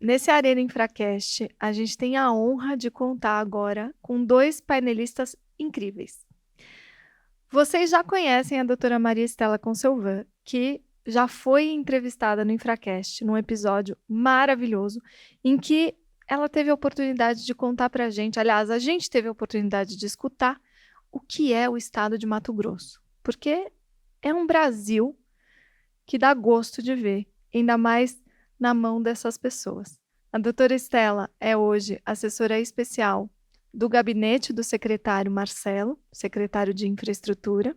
Nesse Arena Infracast, a gente tem a honra de contar agora com dois painelistas incríveis. Vocês já conhecem a doutora Maria Estela Conselvan, que já foi entrevistada no Infracast, num episódio maravilhoso, em que ela teve a oportunidade de contar para a gente, aliás, a gente teve a oportunidade de escutar o que é o estado de Mato Grosso, porque é um Brasil que dá gosto de ver, ainda mais na mão dessas pessoas. A doutora Estela é hoje assessora especial do gabinete do secretário Marcelo, secretário de Infraestrutura,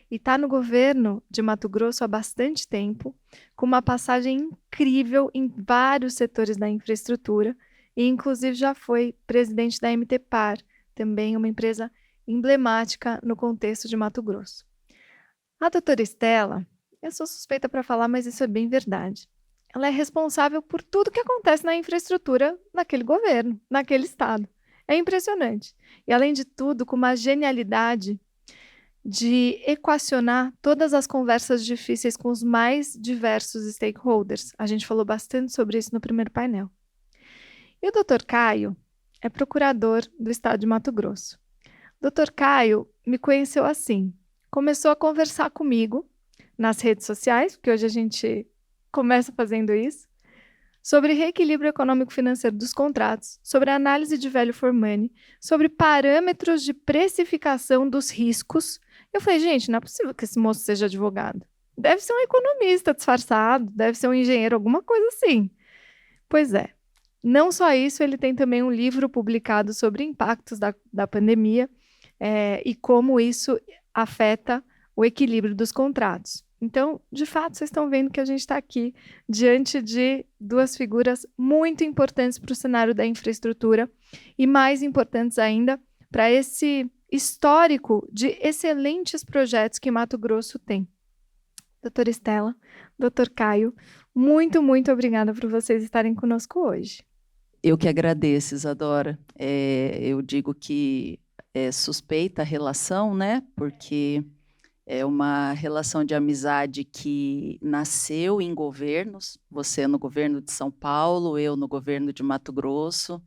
e está no governo de Mato Grosso há bastante tempo, com uma passagem incrível em vários setores da infraestrutura, e inclusive já foi presidente da MTPAR, também uma empresa emblemática no contexto de Mato Grosso. A doutora Estela, eu sou suspeita para falar, mas isso é bem verdade. Ela é responsável por tudo que acontece na infraestrutura naquele governo, naquele estado. É impressionante. E, além de tudo, com uma genialidade de equacionar todas as conversas difíceis com os mais diversos stakeholders. A gente falou bastante sobre isso no primeiro painel. E o Dr. Caio é procurador do estado de Mato Grosso. O Dr. Caio me conheceu assim. Começou a conversar comigo nas redes sociais, porque hoje a gente começa fazendo isso, sobre reequilíbrio econômico-financeiro dos contratos, sobre análise de value for money, sobre parâmetros de precificação dos riscos. Eu falei, gente, não é possível que esse moço seja advogado. Deve ser um economista disfarçado, deve ser um engenheiro, alguma coisa assim. Pois é. Não só isso, ele tem também um livro publicado sobre impactos da pandemia e como isso afeta o equilíbrio dos contratos. Então, de fato, vocês estão vendo que a gente está aqui diante de duas figuras muito importantes para o cenário da infraestrutura e mais importantes ainda para esse histórico de excelentes projetos que Mato Grosso tem. Doutora Estela, doutor Caio, muito, muito obrigada por vocês estarem conosco hoje. Eu que agradeço, Isadora. Eu digo que é suspeita a relação, né? Porque é uma relação de amizade que nasceu em governos, você no governo de São Paulo, eu no governo de Mato Grosso,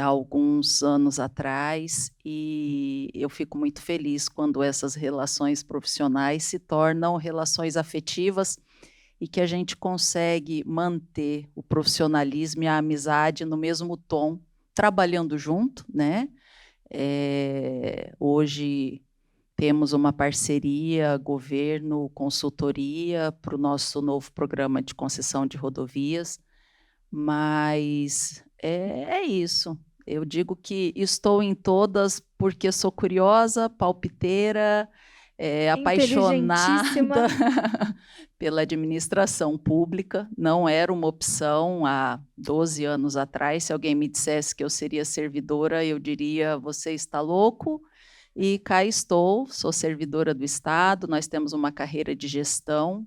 há alguns anos atrás, e eu fico muito feliz quando essas relações profissionais se tornam relações afetivas e que a gente consegue manter o profissionalismo e a amizade no mesmo tom, trabalhando junto, né? Hoje temos uma parceria governo-consultoria para o nosso novo programa de concessão de rodovias, mas é isso. Eu digo que estou em todas porque sou curiosa, palpiteira, Inteligentíssima. apaixonada pela administração pública. Não era uma opção há 12 anos atrás. Se alguém me dissesse que eu seria servidora, eu diria, você está louco? E cá estou, sou servidora do Estado, nós temos uma carreira de gestão,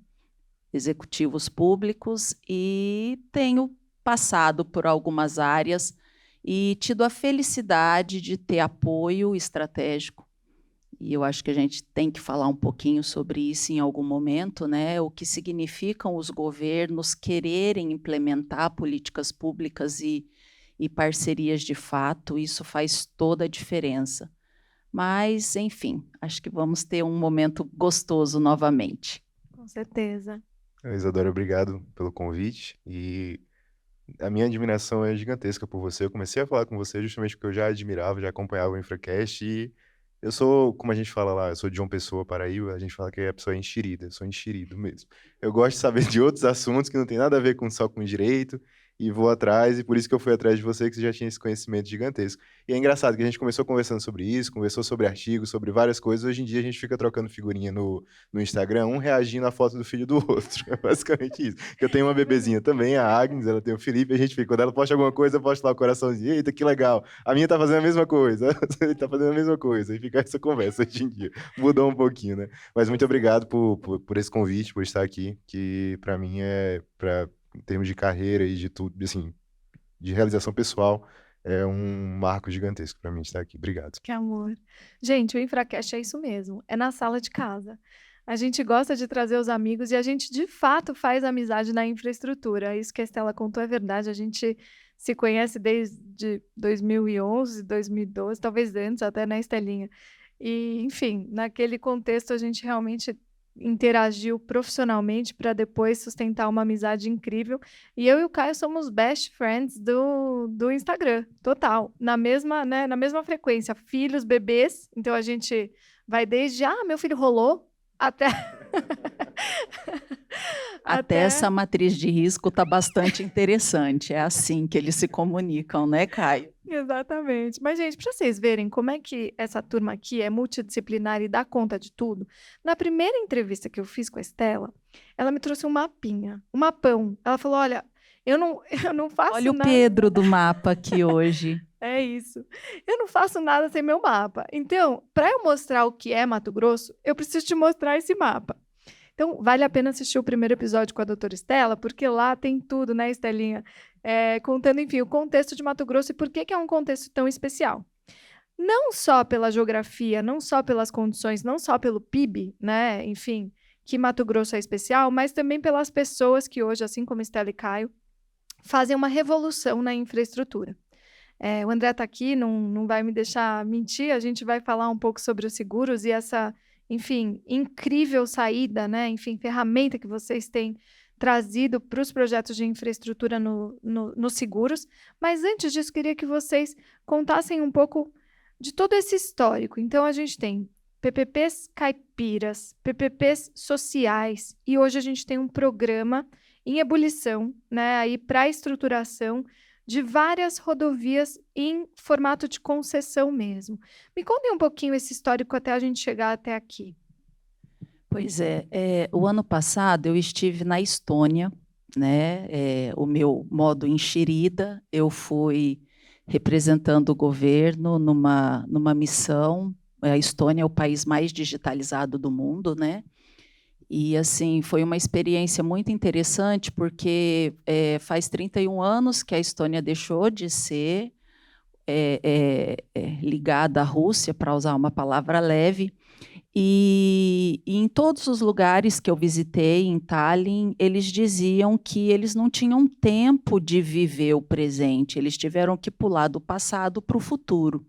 executivos públicos, e tenho passado por algumas áreas e tido a felicidade de ter apoio estratégico. E eu acho que a gente tem que falar um pouquinho sobre isso em algum momento, né? O que significam os governos quererem implementar políticas públicas e parcerias de fato, isso faz toda a diferença. Mas, enfim, acho que vamos ter um momento gostoso novamente. Com certeza. Isadora, obrigado pelo convite. E a minha admiração é gigantesca por você. Eu comecei a falar com você justamente porque eu já admirava, já acompanhava o Infracast. E eu sou, como a gente fala lá, eu sou de João Pessoa, Paraíba, a gente fala que a pessoa é enxerida, eu sou enxerido mesmo. Eu gosto de saber de outros assuntos que não tem nada a ver só com direito, e vou atrás, e por isso que eu fui atrás de você, que você já tinha esse conhecimento gigantesco. E é engraçado que a gente começou conversando sobre isso, conversou sobre artigos, sobre várias coisas. Hoje em dia a gente fica trocando figurinha no Instagram, um reagindo à foto do filho do outro. É basicamente isso. Que eu tenho uma bebezinha também, a Agnes, ela tem o Felipe, a gente fica, quando ela posta alguma coisa, eu posto lá o coraçãozinho, eita, que legal. A minha tá fazendo a mesma coisa, ele tá fazendo a mesma coisa. E fica essa conversa hoje em dia. Mudou um pouquinho, né? Mas muito obrigado por esse convite, por estar aqui, que para mim em termos de carreira e de tudo, assim, de realização pessoal, é um marco gigantesco para mim estar aqui. Obrigado. Que amor. Gente, o Infracast é isso mesmo. É na sala de casa. A gente gosta de trazer os amigos e a gente, de fato, faz amizade na infraestrutura. Isso que a Estela contou é verdade. A gente se conhece desde 2011, 2012, talvez antes até, né, Estelinha? E, enfim, naquele contexto a gente realmente interagiu profissionalmente para depois sustentar uma amizade incrível. E eu e o Caio somos best friends do Instagram, total. Na mesma, né, na mesma frequência. Filhos, bebês. Então a gente vai desde, meu filho rolou, até Até essa matriz de risco está bastante interessante. É assim que eles se comunicam, né, Caio? Exatamente. Mas, gente, para vocês verem como é que essa turma aqui é multidisciplinar e dá conta de tudo, na primeira entrevista que eu fiz com a Estela, ela me trouxe um mapinha, um mapão. Ela falou: olha, eu não faço Olha o nada. Pedro do mapa aqui hoje. É isso. Eu não faço nada sem meu mapa. Então, para eu mostrar o que é Mato Grosso, eu preciso te mostrar esse mapa. Então, vale a pena assistir o primeiro episódio com a doutora Estela, porque lá tem tudo, né, Estelinha? Contando, enfim, o contexto de Mato Grosso e por que é um contexto tão especial. Não só pela geografia, não só pelas condições, não só pelo PIB, né, enfim, que Mato Grosso é especial, mas também pelas pessoas que hoje, assim como Estela e Caio, fazem uma revolução na infraestrutura. O André está aqui, não vai me deixar mentir, a gente vai falar um pouco sobre os seguros e essa, enfim, incrível saída, né? Enfim, ferramenta que vocês têm trazido para os projetos de infraestrutura nos seguros. Mas antes disso, queria que vocês contassem um pouco de todo esse histórico. Então, a gente tem PPPs caipiras, PPPs sociais, e hoje a gente tem um programa em ebulição, né, aí para a estruturação de várias rodovias em formato de concessão mesmo. Me contem um pouquinho esse histórico até a gente chegar até aqui. Pois o ano passado eu estive na Estônia, né? O meu modo enxerida, eu fui representando o governo numa missão. A Estônia é o país mais digitalizado do mundo, né? E, assim, foi uma experiência muito interessante, porque faz 31 anos que a Estônia deixou de ser ligada à Rússia, para usar uma palavra leve, e em todos os lugares que eu visitei, em Tallinn, eles diziam que eles não tinham tempo de viver o presente, eles tiveram que pular do passado para o futuro.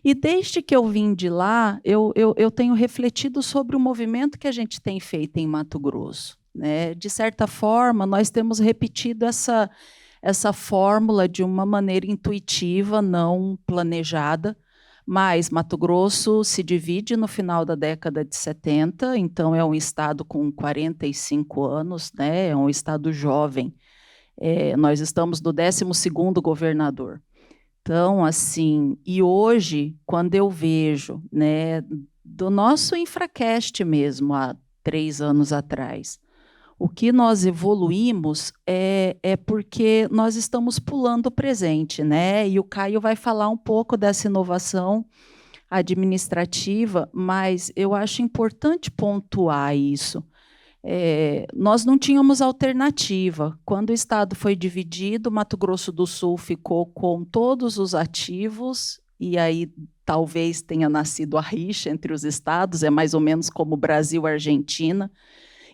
E desde que eu vim de lá, eu tenho refletido sobre o movimento que a gente tem feito em Mato Grosso, né? De certa forma, nós temos repetido essa fórmula de uma maneira intuitiva, não planejada, mas Mato Grosso se divide no final da década de 70, então é um estado com 45 anos, né? É um estado jovem. Nós estamos no 12º governador. Então, assim, e hoje, quando eu vejo, né, do nosso Infracast mesmo, há 3 anos atrás, o que nós evoluímos é porque nós estamos pulando o presente, né? E o Caio vai falar um pouco dessa inovação administrativa, mas eu acho importante pontuar isso. Nós não tínhamos alternativa. Quando o Estado foi dividido, Mato Grosso do Sul ficou com todos os ativos, e aí talvez tenha nascido a rixa entre os estados, é mais ou menos como Brasil e Argentina,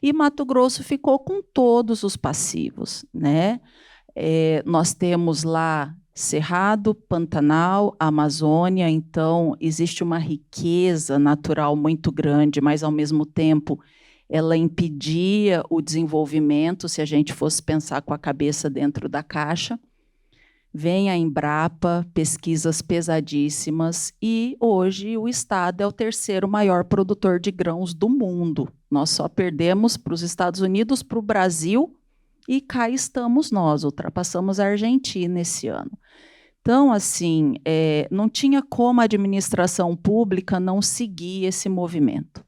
e Mato Grosso ficou com todos os passivos, né? Nós temos lá Cerrado, Pantanal, Amazônia, então existe uma riqueza natural muito grande, mas ao mesmo tempo ela impedia o desenvolvimento se a gente fosse pensar com a cabeça dentro da caixa. Vem a Embrapa, pesquisas pesadíssimas, e hoje o Estado é o 3º maior produtor de grãos do mundo. Nós só perdemos para os Estados Unidos, para o Brasil, e cá estamos nós, ultrapassamos a Argentina esse ano. Então, assim, não tinha como a administração pública não seguir esse movimento.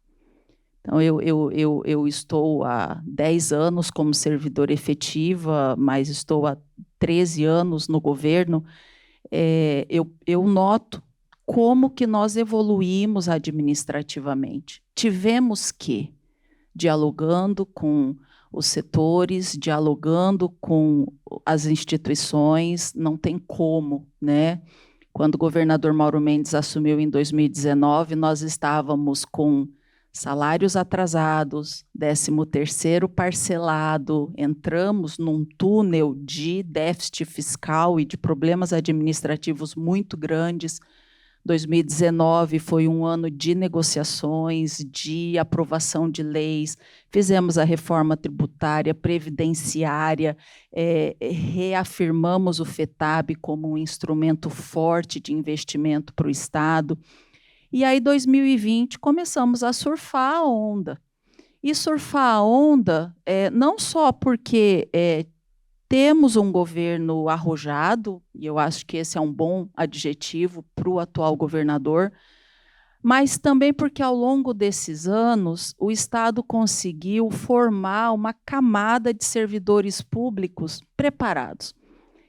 Então, eu estou há 10 anos como servidora efetiva, mas estou há 13 anos no governo. Eu noto como que nós evoluímos administrativamente. Tivemos que, dialogando com os setores, dialogando com as instituições, não tem como, né? Quando o governador Mauro Mendes assumiu em 2019, nós estávamos com salários atrasados, 13º parcelado, entramos num túnel de déficit fiscal e de problemas administrativos muito grandes. 2019 foi um ano de negociações, de aprovação de leis, fizemos a reforma tributária, previdenciária, reafirmamos o FETAB como um instrumento forte de investimento para o Estado. E aí, 2020, começamos a surfar a onda. E surfar a onda não só porque temos um governo arrojado, e eu acho que esse é um bom adjetivo para o atual governador, mas também porque, ao longo desses anos, o Estado conseguiu formar uma camada de servidores públicos preparados.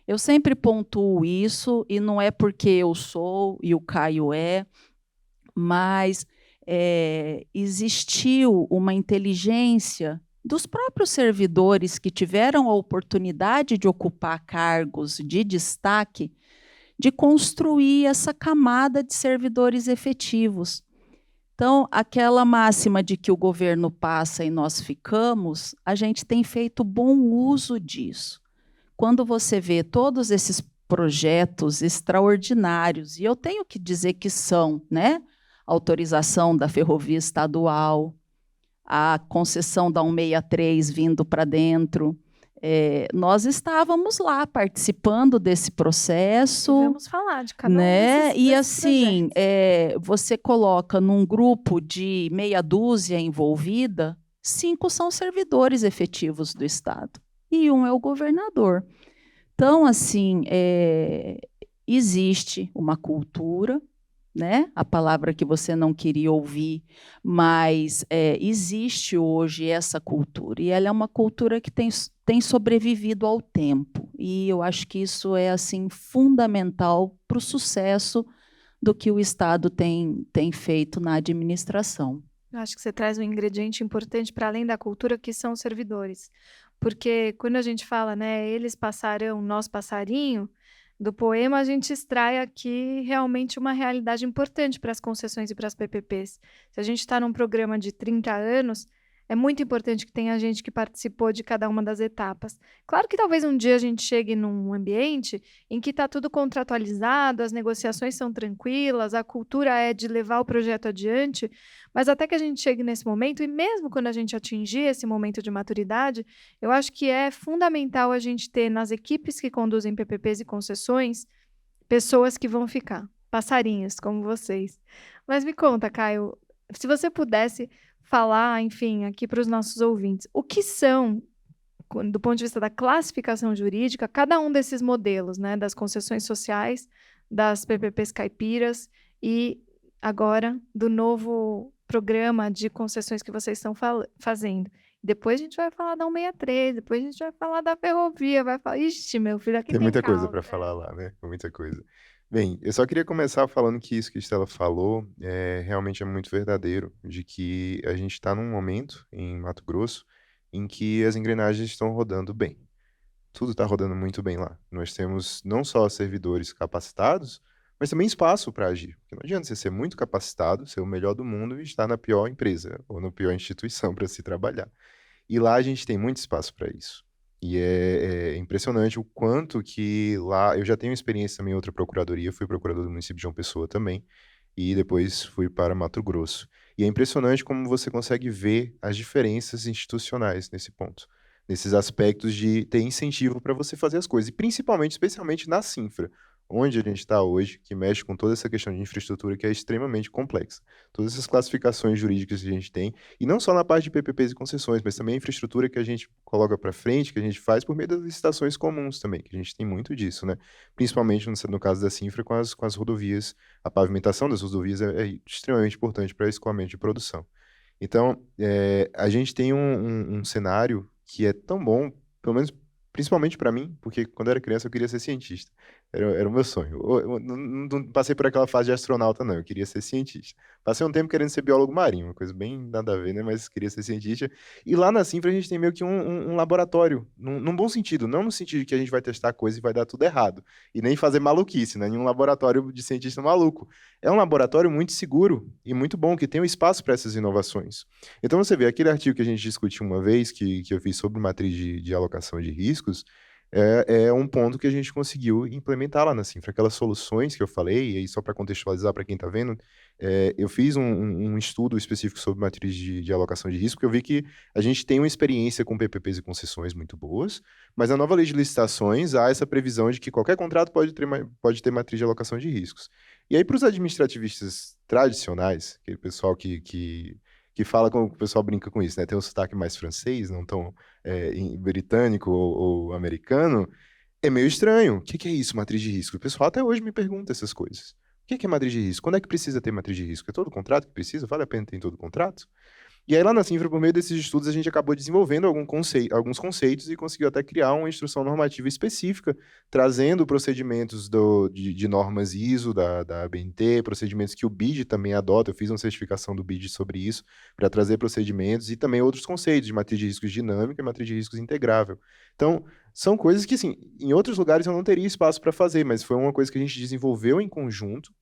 Eu sempre pontuo isso, e não é porque eu sou e o Caio mas existiu uma inteligência dos próprios servidores que tiveram a oportunidade de ocupar cargos de destaque, de construir essa camada de servidores efetivos. Então, aquela máxima de que o governo passa e nós ficamos, a gente tem feito bom uso disso. Quando você vê todos esses projetos extraordinários, e eu tenho que dizer que são, né? Autorização da ferrovia estadual, a concessão da 163 vindo para dentro. Nós estávamos lá participando desse processo. Vamos falar de cada né? um desses E assim, projetos. você coloca num grupo de meia dúzia envolvida, 5 são servidores efetivos do Estado e 1 é o governador. Então, assim, existe uma cultura, né? A palavra que você não queria ouvir, mas existe hoje essa cultura, e ela é uma cultura que tem sobrevivido ao tempo, e eu acho que isso é assim fundamental para o sucesso do que o Estado tem feito na administração. Eu acho que você traz um ingrediente importante para além da cultura, que são os servidores. Porque quando a gente fala, né, eles passarão, nós passarinho, do poema a gente extrai aqui realmente uma realidade importante para as concessões e para as PPPs. Se a gente está num programa de 30 anos, é muito importante que tenha gente que participou de cada uma das etapas. Claro que talvez um dia a gente chegue num ambiente em que está tudo contratualizado, as negociações são tranquilas, a cultura é de levar o projeto adiante, mas até que a gente chegue nesse momento, e mesmo quando a gente atingir esse momento de maturidade, eu acho que é fundamental a gente ter nas equipes que conduzem PPPs e concessões pessoas que vão ficar, passarinhos como vocês. Mas me conta, Caio, se você pudesse falar, enfim, aqui para os nossos ouvintes, o que são, do ponto de vista da classificação jurídica, cada um desses modelos, né, das concessões sociais, das PPPs caipiras e agora do novo programa de concessões que vocês estão fazendo. Depois a gente vai falar da 163, depois a gente vai falar da ferrovia, vai falar, ixi, meu filho, aqui Tem muita coisa caldo. para falar lá, né? Tem muita coisa. Bem, eu só queria começar falando que isso que a Estela falou realmente é muito verdadeiro, de que a gente está num momento em Mato Grosso em que as engrenagens estão rodando bem. Tudo está rodando muito bem lá. Nós temos não só servidores capacitados, mas também espaço para agir. Porque não adianta você ser muito capacitado, ser o melhor do mundo e estar na pior empresa ou na pior instituição para se trabalhar. E lá a gente tem muito espaço para isso. E é impressionante o quanto que lá... Eu já tenho experiência também em outra procuradoria, fui procurador do município de João Pessoa também, e depois fui para Mato Grosso. E é impressionante como você consegue ver as diferenças institucionais nesse ponto, nesses aspectos de ter incentivo para você fazer as coisas, e principalmente, especialmente na Cinfra, onde a gente está hoje, que mexe com toda essa questão de infraestrutura que é extremamente complexa. Todas essas classificações jurídicas que a gente tem, e não só na parte de PPPs e concessões, mas também a infraestrutura que a gente coloca para frente, que a gente faz por meio das licitações comuns também, que a gente tem muito disso, né? Principalmente no caso da Cinfra com as rodovias, a pavimentação das rodovias é extremamente importante para escoamento de produção. Então, a gente tem um cenário que é tão bom, pelo menos principalmente para mim, porque quando eu era criança eu queria ser cientista. Era o meu sonho. Eu não passei por aquela fase de astronauta, não. Eu queria ser cientista. Passei um tempo querendo ser biólogo marinho, uma coisa bem nada a ver, né? Mas queria ser cientista. E lá na Sinfra a gente tem meio que um laboratório, num bom sentido. Não no sentido de que a gente vai testar coisa e vai dar tudo errado. E nem fazer maluquice, né? Nenhum laboratório de cientista maluco. É um laboratório muito seguro e muito bom, que tem um espaço para essas inovações. Então você vê, aquele artigo que a gente discutiu uma vez, que eu fiz sobre matriz de alocação de riscos, é um ponto que a gente conseguiu implementar lá na Sinfra. Aquelas soluções que eu falei, e aí só para contextualizar para quem está vendo, eu fiz um estudo específico sobre matriz de alocação de risco, porque eu vi que a gente tem uma experiência com PPPs e concessões muito boas, mas na nova lei de licitações há essa previsão de que qualquer contrato pode ter matriz de alocação de riscos. E aí, para os administrativistas tradicionais, aquele pessoal que fala, como o pessoal brinca com isso, né? Tem um sotaque mais francês, não tão britânico ou americano, é meio estranho. O que é isso, matriz de risco? O pessoal até hoje me pergunta essas coisas. O que é matriz de risco? Quando é que precisa ter matriz de risco? É todo contrato que precisa? Vale a pena ter em todo contrato? E aí lá na Sinfra, por meio desses estudos, a gente acabou desenvolvendo alguns conceitos e conseguiu até criar uma instrução normativa específica, trazendo procedimentos de normas ISO, da ABNT, procedimentos que o BID também adota. Eu fiz uma certificação do BID sobre isso, para trazer procedimentos e também outros conceitos de matriz de riscos dinâmica e matriz de riscos integrável. Então, são coisas que, assim, em outros lugares eu não teria espaço para fazer, mas foi uma coisa que a gente desenvolveu em conjunto.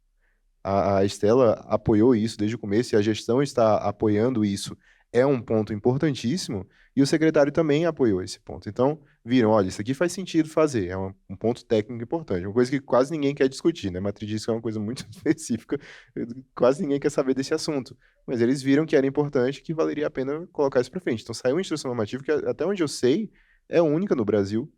A Estela apoiou isso desde o começo e a gestão está apoiando isso. É um ponto importantíssimo e o secretário também apoiou esse ponto. Então, viram, olha, isso aqui faz sentido fazer, é um ponto técnico importante, uma coisa que quase ninguém quer discutir, né? Matriz de risco é uma coisa muito específica, quase ninguém quer saber desse assunto. Mas eles viram que era importante e que valeria a pena colocar isso para frente. Então, saiu uma instrução normativa que, até onde eu sei, é única no Brasil,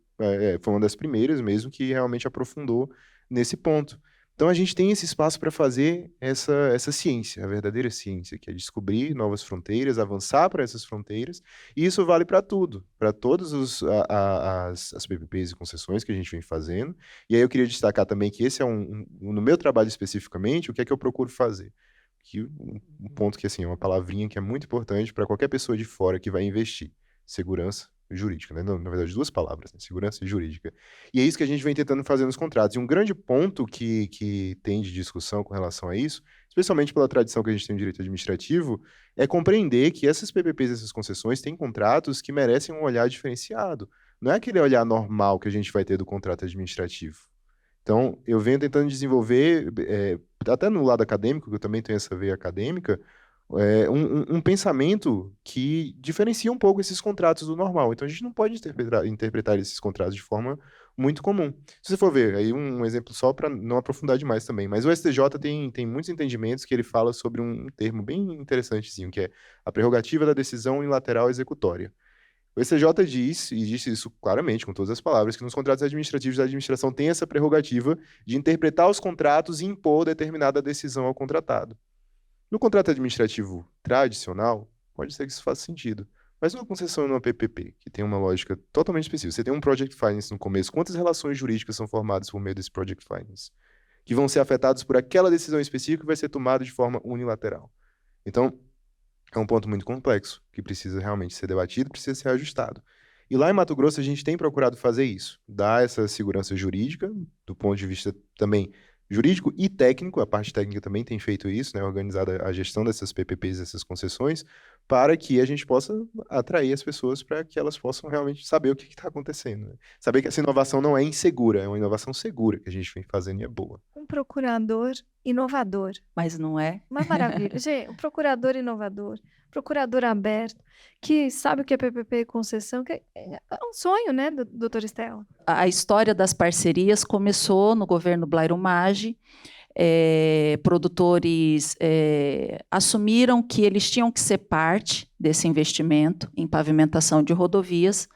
foi uma das primeiras mesmo que realmente aprofundou nesse ponto. Então a gente tem esse espaço para fazer essa ciência, a verdadeira ciência, que é descobrir novas fronteiras, avançar para essas fronteiras, e isso vale para tudo, para todas as PPPs e concessões que a gente vem fazendo. E aí eu queria destacar também que esse é no meu trabalho especificamente, o que é que eu procuro fazer? Que um ponto que assim, é uma palavrinha que é muito importante para qualquer pessoa de fora que vai investir: segurança jurídica, né? Não, na verdade, duas palavras, né? Segurança jurídica. E é isso que a gente vem tentando fazer nos contratos. E um grande ponto que tem de discussão com relação a isso, especialmente pela tradição que a gente tem no direito administrativo, é compreender que essas PPPs, essas concessões, têm contratos que merecem um olhar diferenciado. Não é aquele olhar normal que a gente vai ter do contrato administrativo. Então, eu venho tentando desenvolver, até no lado acadêmico, que eu também tenho essa veia acadêmica, um pensamento que diferencia um pouco esses contratos do normal. Então, a gente não pode interpretar esses contratos de forma muito comum. Se você for ver, aí um exemplo só para não aprofundar demais também, mas o STJ tem muitos entendimentos que ele fala sobre um termo bem interessantezinho, que é a prerrogativa da decisão unilateral executória. O STJ diz, e disse isso claramente, com todas as palavras, que nos contratos administrativos da administração tem essa prerrogativa de interpretar os contratos e impor determinada decisão ao contratado. No contrato administrativo tradicional, pode ser que isso faça sentido. Mas numa concessão e numa PPP, que tem uma lógica totalmente específica, você tem um Project Finance no começo, quantas relações jurídicas são formadas por meio desse Project Finance? Que vão ser afetadas por aquela decisão específica que vai ser tomada de forma unilateral. Então, é um ponto muito complexo, que precisa realmente ser debatido, precisa ser ajustado. E lá em Mato Grosso a gente tem procurado fazer isso, dar essa segurança jurídica, do ponto de vista também jurídico e técnico. A parte técnica também tem feito isso, né, organizado a gestão dessas PPPs, dessas concessões, para que a gente possa atrair as pessoas para que elas possam realmente saber o que está acontecendo, né? Saber que essa inovação não é insegura, é uma inovação segura que a gente vem fazendo e é boa. Um procurador inovador. Mas não é? Uma maravilha. Gente, um procurador inovador, procurador aberto, que sabe o que é PPP e concessão, que é um sonho, né, doutora Estela? A história das parcerias começou no governo Blairo Maggi. Produtores assumiram que eles tinham que ser parte desse investimento em pavimentação de rodovias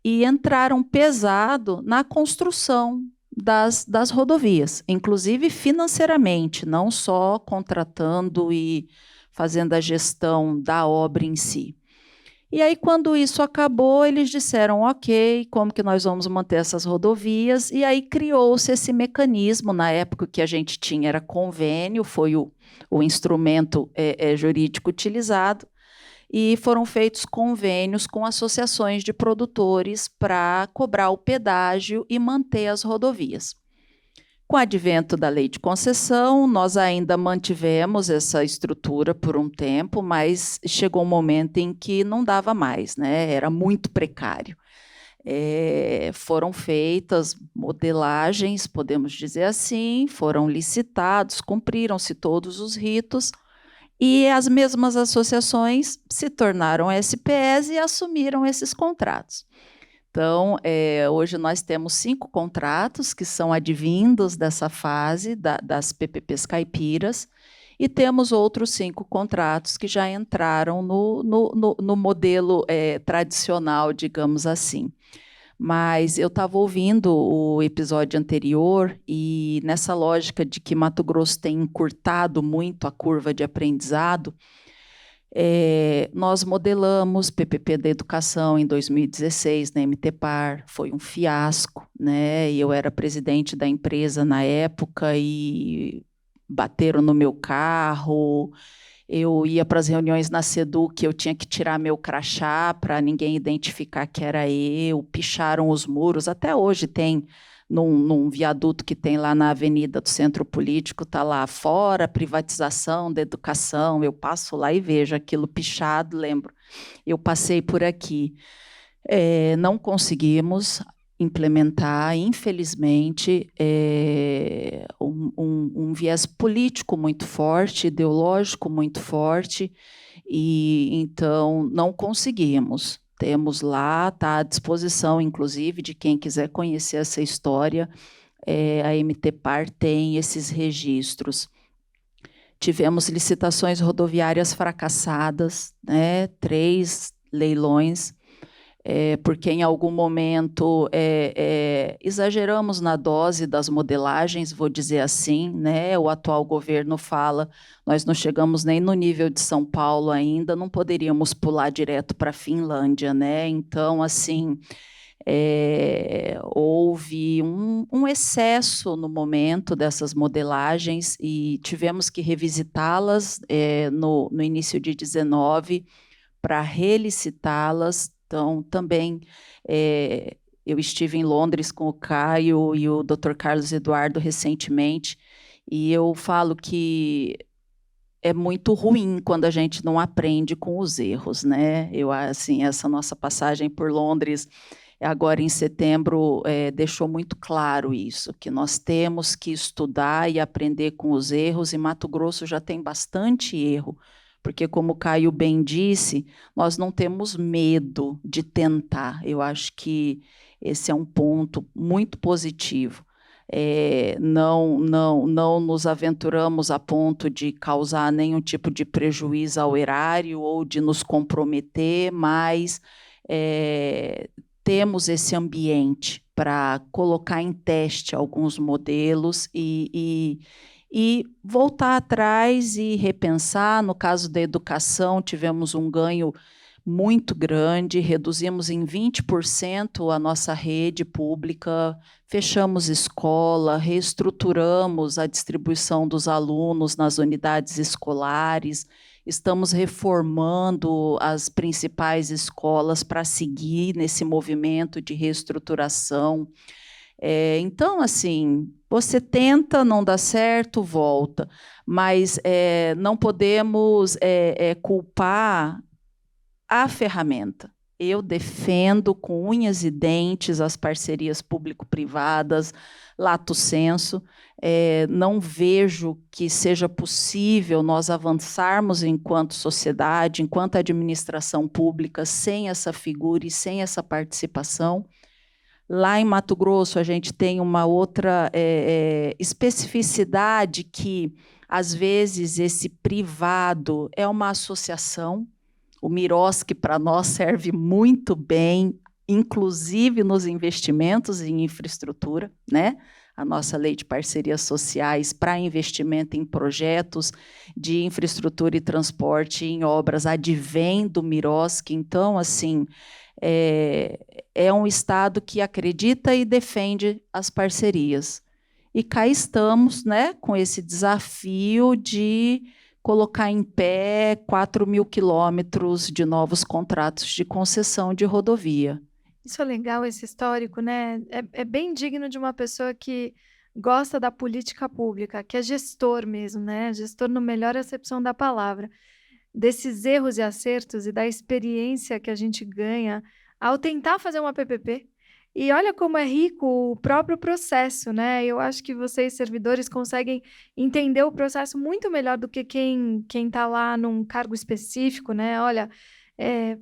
e entraram pesado na construção das rodovias, inclusive financeiramente, não só contratando e fazendo a gestão da obra em si. E aí, quando isso acabou, eles disseram, ok, como que nós vamos manter essas rodovias? E aí criou-se esse mecanismo, na época que a gente tinha era convênio, foi o instrumento jurídico utilizado, e foram feitos convênios com associações de produtores para cobrar o pedágio e manter as rodovias. Com o advento da lei de concessão, nós ainda mantivemos essa estrutura por um tempo, mas chegou um momento em que não dava mais, né? Era muito precário. Foram feitas modelagens, podemos dizer assim, foram licitados, cumpriram-se todos os ritos, e as mesmas associações se tornaram SPS e assumiram esses contratos. Então, hoje nós temos 5 contratos que são advindos dessa fase das PPPs caipiras, e temos outros 5 contratos que já entraram no modelo tradicional, digamos assim. Mas eu estava ouvindo o episódio anterior e nessa lógica de que Mato Grosso tem encurtado muito a curva de aprendizado, nós modelamos PPP da educação em 2016 na MTPAR, foi um fiasco, né? Eu era presidente da empresa na época e bateram no meu carro. Eu ia para as reuniões na SEDUC, eu tinha que tirar meu crachá para ninguém identificar que era eu, picharam os muros, até hoje tem num viaduto que tem lá na avenida do Centro Político, está lá fora, privatização da educação, eu passo lá e vejo aquilo pichado, lembro, eu passei por aqui. Não conseguimos implementar, infelizmente, um viés político muito forte, ideológico muito forte, e então não conseguimos. Temos lá, está à disposição, inclusive, de quem quiser conhecer essa história, a MTPAR tem esses registros. Tivemos licitações rodoviárias fracassadas, né, 3 leilões, porque em algum momento exageramos na dose das modelagens, vou dizer assim, né? O atual governo fala, nós não chegamos nem no nível de São Paulo ainda, não poderíamos pular direto para a Finlândia, né? Então, assim, houve um excesso no momento dessas modelagens e tivemos que revisitá-las no início de 19 para relicitá-las. Então, também eu estive em Londres com o Caio e o Dr. Carlos Eduardo recentemente, e eu falo que é muito ruim quando a gente não aprende com os erros, né? Assim, essa nossa passagem por Londres agora em setembro deixou muito claro isso, que nós temos que estudar e aprender com os erros, e Mato Grosso já tem bastante erro, porque, como o Caio bem disse, nós não temos medo de tentar. Eu acho que esse é um ponto muito positivo. Não nos aventuramos a ponto de causar nenhum tipo de prejuízo ao erário ou de nos comprometer, mas temos esse ambiente para colocar em teste alguns modelos e voltar atrás e repensar. No caso da educação, tivemos um ganho muito grande, reduzimos em 20% a nossa rede pública, fechamos escola, reestruturamos a distribuição dos alunos nas unidades escolares, estamos reformando as principais escolas para seguir nesse movimento de reestruturação. Então, assim, você tenta, não dá certo, volta, mas não podemos culpar a ferramenta. Eu defendo com unhas e dentes as parcerias público-privadas, lato sensu. Não vejo que seja possível nós avançarmos enquanto sociedade, enquanto administração pública, sem essa figura e sem essa participação. Lá em Mato Grosso, a gente tem uma outra especificidade que, às vezes, esse privado é uma associação. O Miroski, para nós, serve muito bem, inclusive nos investimentos em infraestrutura, né? A nossa lei de parcerias sociais para investimento em projetos de infraestrutura e transporte em obras advém do Miroski. Então, assim, é um Estado que acredita e defende as parcerias. E cá estamos, né, com esse desafio de colocar em pé 4.000 quilômetros de novos contratos de concessão de rodovia. Isso é legal, esse histórico, né? É bem digno de uma pessoa que gosta da política pública, que é gestor mesmo, né? Gestor no melhor acepção da palavra, desses erros e acertos e da experiência que a gente ganha ao tentar fazer uma PPP. E olha como é rico o próprio processo, né? Eu acho que vocês, servidores, conseguem entender o processo muito melhor do que quem está lá num cargo específico, né? Olha,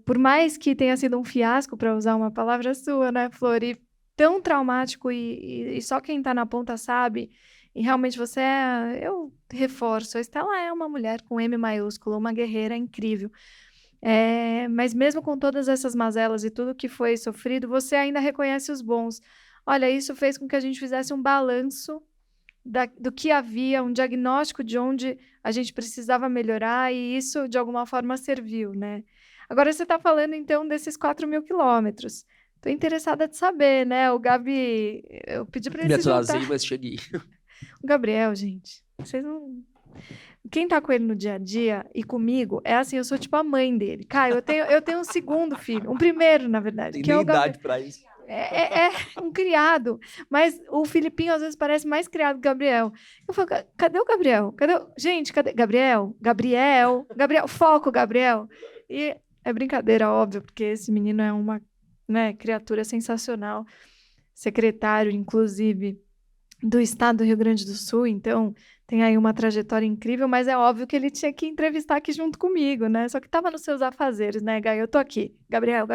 por mais que tenha sido um fiasco, para usar uma palavra sua, né, Flor, e tão traumático e só quem está na ponta sabe, e realmente eu reforço, a Estela é uma mulher com M maiúsculo, uma guerreira incrível. Mas mesmo com todas essas mazelas e tudo que foi sofrido, você ainda reconhece os bons. Olha, isso fez com que a gente fizesse um balanço do que havia, um diagnóstico de onde a gente precisava melhorar, e isso, de alguma forma, serviu, né? Agora, você está falando, então, desses 4.000 quilômetros. Estou interessada de saber, né? O Gabi, eu pedi para ele Me se juntar. atrasei, mas cheguei. O Gabriel, gente, vocês não... Quem tá com ele no dia a dia e comigo é assim, eu sou tipo a mãe dele. Caio, eu tenho um segundo filho, um primeiro, na verdade. Tem que é nem o Gabriel. idade pra isso. É um criado, mas o Filipinho às vezes parece mais criado que o Gabriel. Eu falo, cadê o Gabriel? Gente, cadê? Gabriel, foco, Gabriel. E é brincadeira, óbvio, porque esse menino é uma, né, criatura sensacional. Secretário, inclusive, do estado do Rio Grande do Sul, então tem aí uma trajetória incrível, mas é óbvio que ele tinha que entrevistar aqui junto comigo, né? Só que estava nos seus afazeres, né, Gai? Eu tô aqui. Gabriel.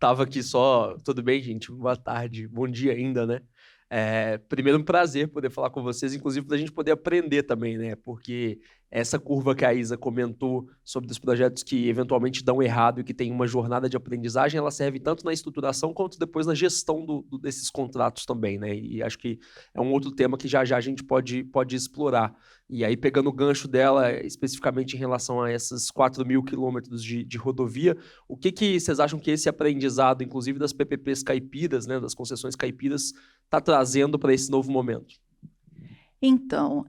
Tava aqui só... Tudo bem, gente? Boa tarde. Bom dia ainda, né? Primeiro, um prazer poder falar com vocês, inclusive para a gente poder aprender também, né? Porque essa curva que a Isa comentou sobre os projetos que eventualmente dão errado e que tem uma jornada de aprendizagem, ela serve tanto na estruturação quanto depois na gestão desses contratos também, né? E acho que é um outro tema que já a gente pode explorar. E aí, pegando o gancho dela, especificamente em relação a esses 4.000 quilômetros de rodovia, o que vocês acham que esse aprendizado, inclusive das PPPs caipiras, né, das concessões caipiras, está trazendo para esse novo momento? Então,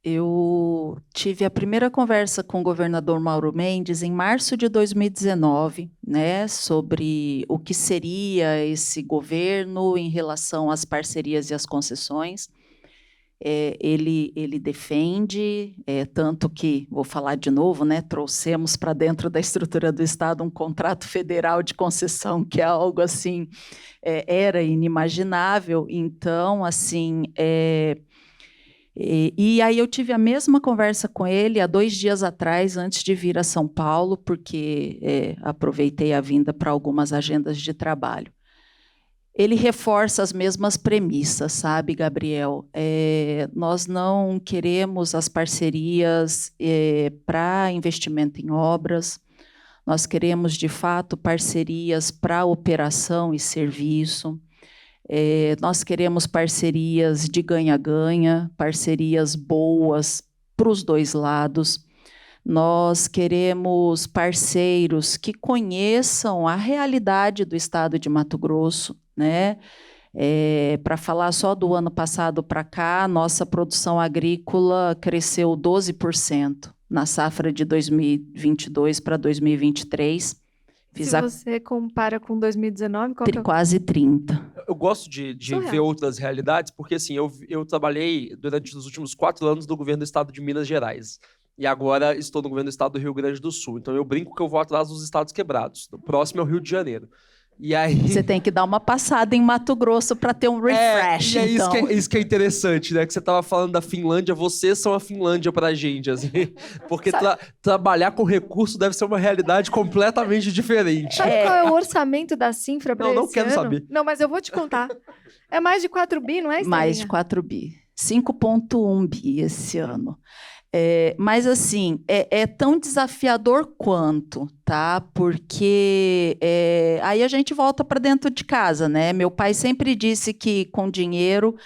eu tive a primeira conversa com o governador Mauro Mendes em março de 2019, né, sobre o que seria esse governo em relação às parcerias e às concessões. Ele defende, tanto que, vou falar de novo, né, trouxemos para dentro da estrutura do Estado um contrato federal de concessão, que é algo assim, era inimaginável. Então, assim, e aí eu tive a mesma conversa com ele há 2 dias atrás, antes de vir a São Paulo, porque aproveitei a vinda para algumas agendas de trabalho. Ele reforça as mesmas premissas, sabe, Gabriel? Nós não queremos as parcerias para investimento em obras, nós queremos, de fato, parcerias para operação e serviço, nós queremos parcerias de ganha-ganha, parcerias boas para os 2 lados. Nós queremos parceiros que conheçam a realidade do estado de Mato Grosso, né? Para falar só do ano passado para cá, nossa produção agrícola cresceu 12% na safra de 2022 para 2023. Se você compara com 2019, qual que é? Quase 30%. Eu gosto de ver outras realidades, porque assim, eu trabalhei durante os últimos 4 anos no governo do estado de Minas Gerais. E agora estou no governo do estado do Rio Grande do Sul. Então eu brinco que eu vou atrás dos estados quebrados. O próximo é o Rio de Janeiro. E aí... Você tem que dar uma passada em Mato Grosso para ter um refresh. Então. Isso que é interessante, né? Que você estava falando da Finlândia, vocês são a Finlândia pra gente, assim. Porque trabalhar com recurso deve ser uma realidade completamente diferente. Sabe qual é o orçamento da Sinfra para esse ano? Não quero saber. Não, mas eu vou te contar. É mais de 4 bi, não é, Estelinha? Mais de 4 bi. 5,1 bi esse ano. Mas, assim, é tão desafiador quanto, tá? Porque aí a gente volta para dentro de casa, né? Meu pai sempre disse que com dinheiro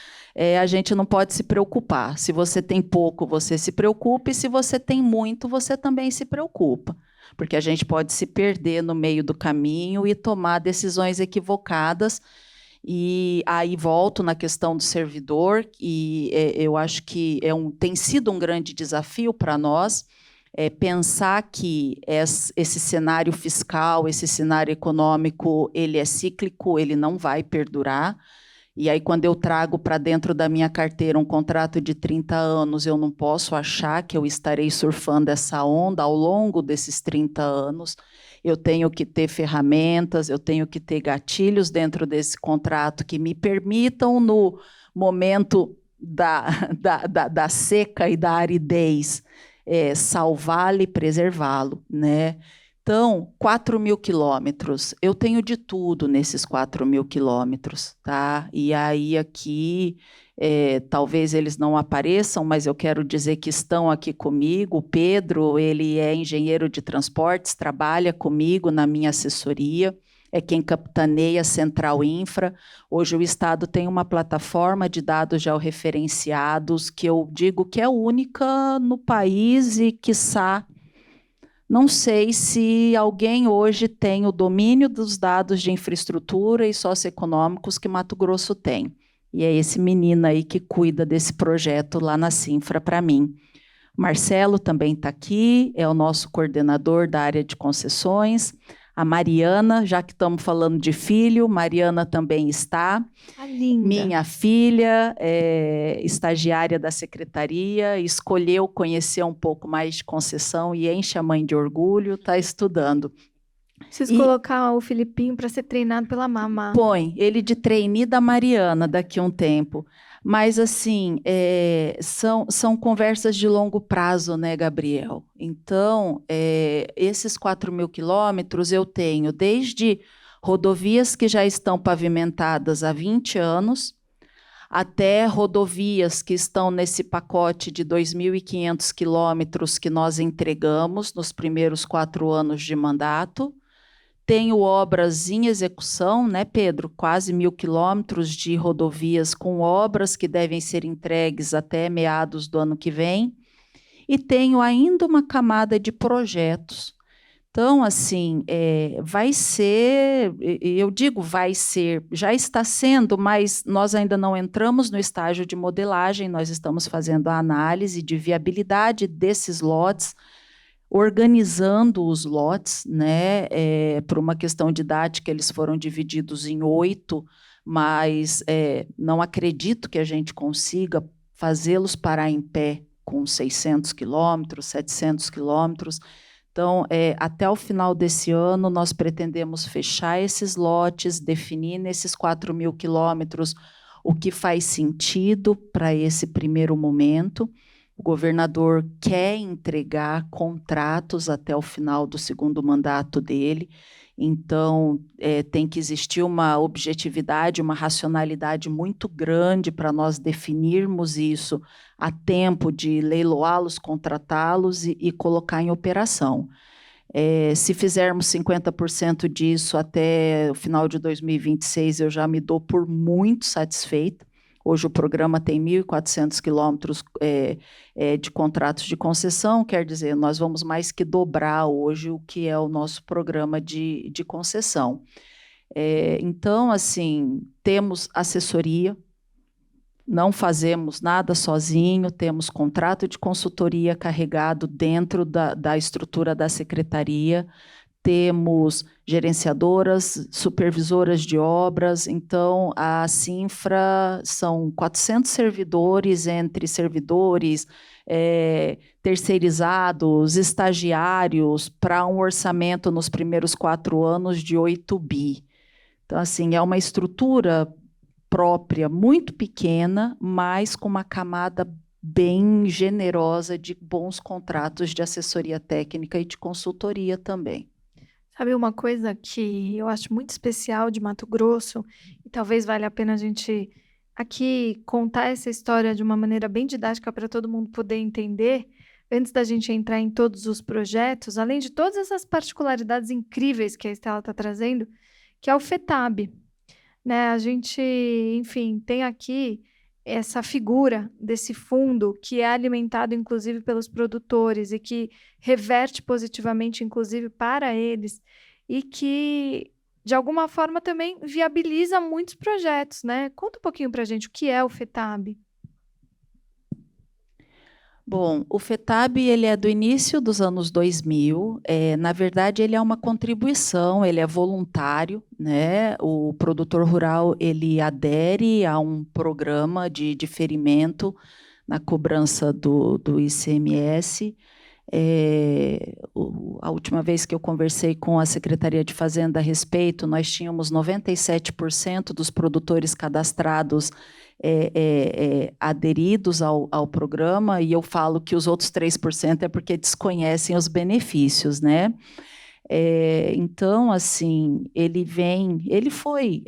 a gente não pode se preocupar. Se você tem pouco, você se preocupa, e se você tem muito, você também se preocupa. Porque a gente pode se perder no meio do caminho e tomar decisões equivocadas. E aí volto na questão do servidor, e eu acho que tem sido um grande desafio para nós pensar que esse cenário fiscal, esse cenário econômico, ele é cíclico, ele não vai perdurar, E aí, quando eu trago para dentro da minha carteira um contrato de 30 anos, eu não posso achar que eu estarei surfando essa onda ao longo desses 30 anos. Eu tenho que ter ferramentas, eu tenho que ter gatilhos dentro desse contrato que me permitam, no momento da seca e da aridez, salvá-lo e preservá-lo, né? Então, 4.000 quilômetros, eu tenho de tudo nesses 4.000 quilômetros, tá? E aí aqui, talvez eles não apareçam, mas eu quero dizer que estão aqui comigo. O Pedro, ele é engenheiro de transportes, trabalha comigo na minha assessoria, é quem capitaneia a Central Infra. Hoje o Estado tem uma plataforma de dados georreferenciados que eu digo que é única no país e, quiçá, não sei se alguém hoje tem o domínio dos dados de infraestrutura e socioeconômicos que Mato Grosso tem. E é esse menino aí que cuida desse projeto lá na Cinfra para mim. Marcelo também está aqui, é o nosso coordenador da área de concessões. A Mariana, já que estamos falando de filho, Mariana também está. Linda. Minha filha, estagiária da secretaria, escolheu conhecer um pouco mais de concessão e enche a mãe de orgulho, está estudando. Preciso colocar o Filipinho para ser treinado pela mamá. Põe ele de trainee da Mariana daqui a um tempo. Mas, assim, são conversas de longo prazo, né, Gabriel? Então, esses 4.000 quilômetros eu tenho desde rodovias que já estão pavimentadas há 20 anos, até rodovias que estão nesse pacote de 2.500 quilômetros que nós entregamos nos primeiros 4 anos de mandato. Tenho obras em execução, né, Pedro? Quase 1.000 quilômetros de rodovias com obras que devem ser entregues até meados do ano que vem. E tenho ainda uma camada de projetos. Então, assim, vai ser, eu digo vai ser, já está sendo, mas nós ainda não entramos no estágio de modelagem, nós estamos fazendo a análise de viabilidade desses lotes, organizando os lotes, né, por uma questão didática, eles foram divididos em 8, mas não acredito que a gente consiga fazê-los parar em pé com 600 quilômetros, 700 quilômetros. Então, até o final desse ano, nós pretendemos fechar esses lotes, definir nesses 4.000 quilômetros o que faz sentido para esse primeiro momento. O governador quer entregar contratos até o final do segundo mandato dele, então tem que existir uma objetividade, uma racionalidade muito grande para nós definirmos isso a tempo de leiloá-los, contratá-los e colocar em operação. Se fizermos 50% disso até o final de 2026, eu já me dou por muito satisfeita. Hoje o programa tem 1.400 quilômetros de contratos de concessão, quer dizer, nós vamos mais que dobrar hoje o que é o nosso programa de concessão. Então, assim, temos assessoria, não fazemos nada sozinho, temos contrato de consultoria carregado dentro da estrutura da secretaria, temos gerenciadoras, supervisoras de obras. Então, a Cinfra são 400 servidores, entre servidores, terceirizados, estagiários, para um orçamento nos primeiros 4 anos de 8 bi. Então, assim, é uma estrutura própria, muito pequena, mas com uma camada bem generosa de bons contratos de assessoria técnica e de consultoria também. Sabe uma coisa que eu acho muito especial de Mato Grosso, e talvez valha a pena a gente aqui contar essa história de uma maneira bem didática para todo mundo poder entender, antes da gente entrar em todos os projetos, além de todas essas particularidades incríveis que a Estela está trazendo, que é o FETAB. Né? A gente, enfim, tem aqui essa figura desse fundo que é alimentado, inclusive, pelos produtores e que reverte positivamente, inclusive, para eles e que, de alguma forma, também viabiliza muitos projetos, né? Conta um pouquinho para a gente o que é o FETAB. Bom, o FETAB ele é do início dos anos 2000. Na verdade, ele é uma contribuição, ele é voluntário, né? O produtor rural ele adere a um programa de diferimento na cobrança do ICMS. A última vez que eu conversei com a Secretaria de Fazenda a respeito, nós tínhamos 97% dos produtores cadastrados aderidos ao programa, e eu falo que os outros 3% é porque desconhecem os benefícios, né? Então, assim, ele foi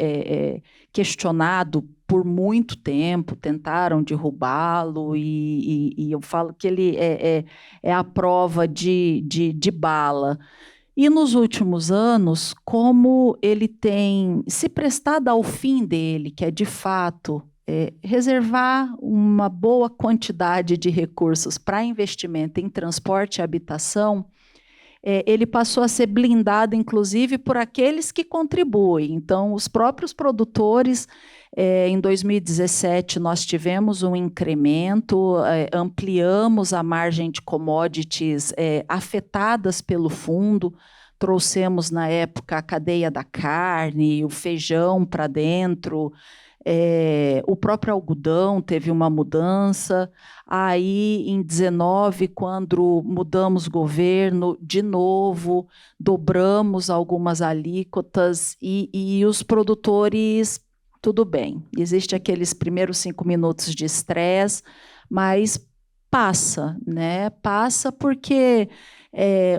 questionado por muito tempo, tentaram derrubá-lo, e eu falo que ele é a prova de bala. E nos últimos anos, como ele tem se prestado ao fim dele, que é de fato reservar uma boa quantidade de recursos para investimento em transporte e habitação, ele passou a ser blindado, inclusive, por aqueles que contribuem. Então, os próprios produtores, em 2017, nós tivemos um incremento, ampliamos a margem de commodities afetadas pelo fundo, trouxemos, na época, a cadeia da carne, o feijão para dentro. O próprio algodão teve uma mudança. Aí, em 2019, quando mudamos governo, de novo, dobramos algumas alíquotas e os produtores, tudo bem. Existe aqueles primeiros 5 minutos de estresse, mas passa, né? Passa porque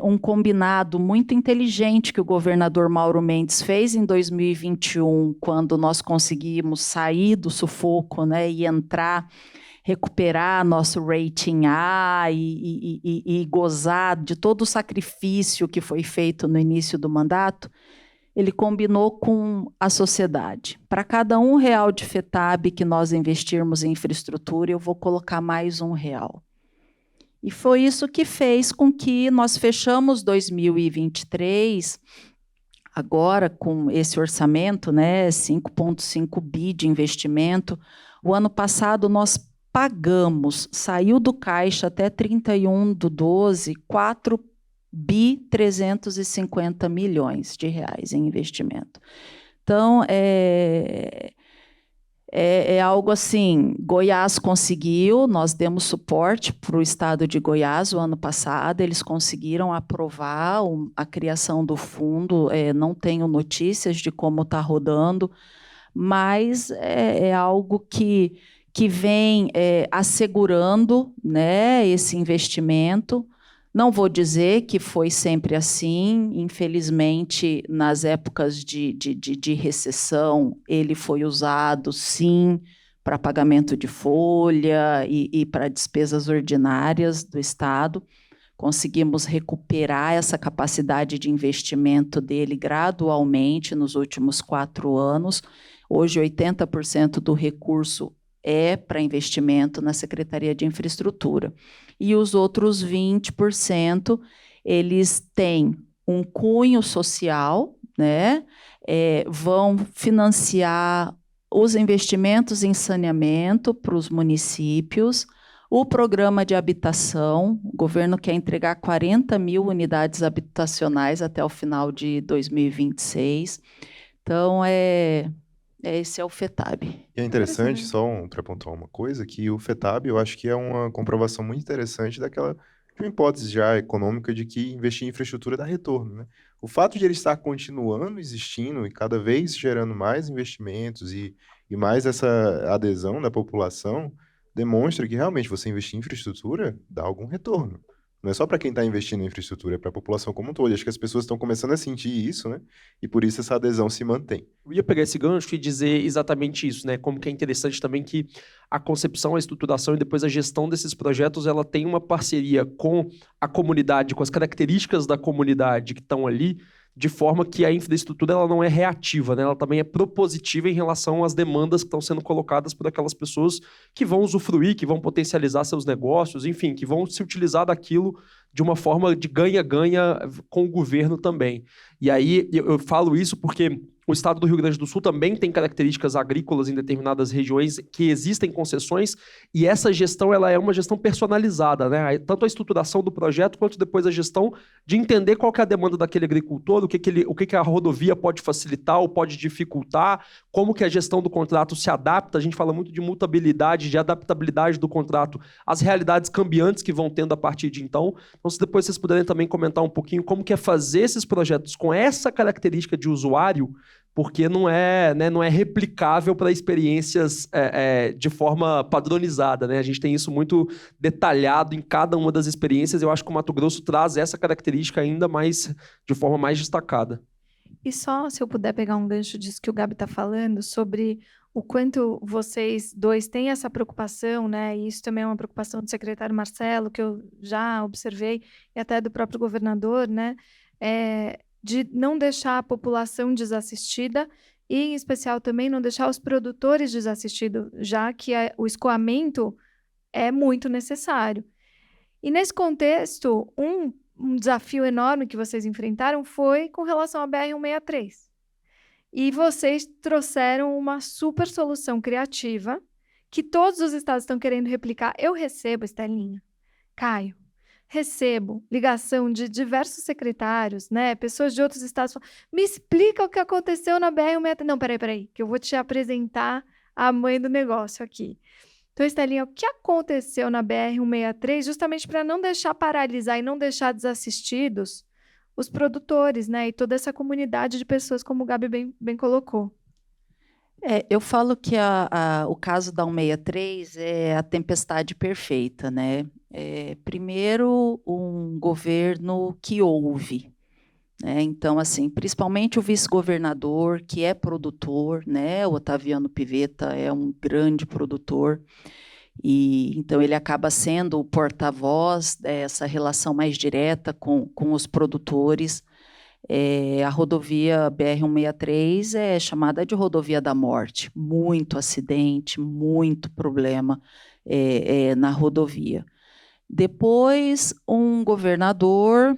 um combinado muito inteligente que o governador Mauro Mendes fez em 2021, quando nós conseguimos sair do sufoco, né, e recuperar nosso rating A e gozar de todo o sacrifício que foi feito no início do mandato. Ele combinou com a sociedade. Para cada R$1 de FETAB que nós investirmos em infraestrutura, eu vou colocar mais R$1. E foi isso que fez com que nós fechamos 2023, agora com esse orçamento, né, 5,5 bi de investimento. O ano passado nós pagamos, saiu do caixa até 31/12, 4,350 bilhões de reais em investimento. Então, é algo assim, Goiás conseguiu, nós demos suporte para o estado de Goiás o ano passado, eles conseguiram aprovar a criação do fundo, não tenho notícias de como está rodando, mas é algo que vem assegurando, né, esse investimento. Não vou dizer que foi sempre assim, infelizmente, nas épocas de recessão, ele foi usado, sim, para pagamento de folha e para despesas ordinárias do Estado. Conseguimos recuperar essa capacidade de investimento dele gradualmente nos últimos 4 anos. Hoje, 80% do recurso é para investimento na Secretaria de Infraestrutura. E os outros 20%, eles têm um cunho social, né? Vão financiar os investimentos em saneamento para os municípios, o programa de habitação, o governo quer entregar 40 mil unidades habitacionais até o final de 2026. Então, esse é o FETAB. E é interessante, só para pontuar uma coisa, que o FETAB eu acho que é uma comprovação muito interessante de uma hipótese já econômica de que investir em infraestrutura dá retorno, né? O fato de ele estar continuando existindo e cada vez gerando mais investimentos e mais essa adesão da população demonstra que realmente você investir em infraestrutura dá algum retorno. Não é só para quem está investindo em infraestrutura, é para a população como um todo. E acho que as pessoas estão começando a sentir isso, né? E por isso essa adesão se mantém. Eu ia pegar esse gancho e dizer exatamente isso, né? Como que é interessante também que a concepção, a estruturação e depois a gestão desses projetos, ela tem uma parceria com a comunidade, com as características da comunidade que estão ali, de forma que a infraestrutura ela não é reativa, né? Ela também é propositiva em relação às demandas que estão sendo colocadas por aquelas pessoas que vão usufruir, que vão potencializar seus negócios, enfim, que vão se utilizar daquilo de uma forma de ganha-ganha com o governo também. E aí eu falo isso porque o estado do Rio Grande do Sul também tem características agrícolas em determinadas regiões que existem concessões, e essa gestão ela é uma gestão personalizada, né? Tanto a estruturação do projeto quanto depois a gestão de entender qual que é a demanda daquele agricultor, o que a rodovia pode facilitar ou pode dificultar, como que a gestão do contrato se adapta. A gente fala muito de mutabilidade, de adaptabilidade do contrato às realidades cambiantes que vão tendo a partir de então. Então, se depois vocês puderem também comentar um pouquinho como que é fazer esses projetos com essa característica de usuário, porque não é replicável para experiências de forma padronizada, né? A gente tem isso muito detalhado em cada uma das experiências. Eu acho que o Mato Grosso traz essa característica ainda mais, de forma mais destacada. E só se eu puder pegar um gancho disso que o Gabi está falando, sobre o quanto vocês dois têm essa preocupação, né? E isso também é uma preocupação do secretário Marcelo, que eu já observei, e até do próprio governador, né? De não deixar a população desassistida e, em especial, também não deixar os produtores desassistidos, já que o escoamento é muito necessário. E, nesse contexto, um desafio enorme que vocês enfrentaram foi com relação à BR-163. E vocês trouxeram uma super solução criativa que todos os estados estão querendo replicar. Eu recebo, Estelinha, Caio, recebo ligação de diversos secretários, né, pessoas de outros estados, falam, me explica o que aconteceu na BR-163. Não, peraí, que eu vou te apresentar a mãe do negócio aqui. Então, Estelinha, o que aconteceu na BR-163 justamente para não deixar paralisar e não deixar desassistidos os produtores, né, e toda essa comunidade de pessoas, como o Gabi bem colocou? Eu falo que o caso da 163 é a tempestade perfeita, né? Primeiro, um governo que ouve, né? Então, assim, principalmente o vice-governador, que é produtor, né? O Otaviano Pivetta é um grande produtor, e então ele acaba sendo o porta-voz dessa relação mais direta com os produtores. A rodovia BR-163 é chamada de rodovia da morte, muito acidente, muito problema na rodovia. Depois, um governador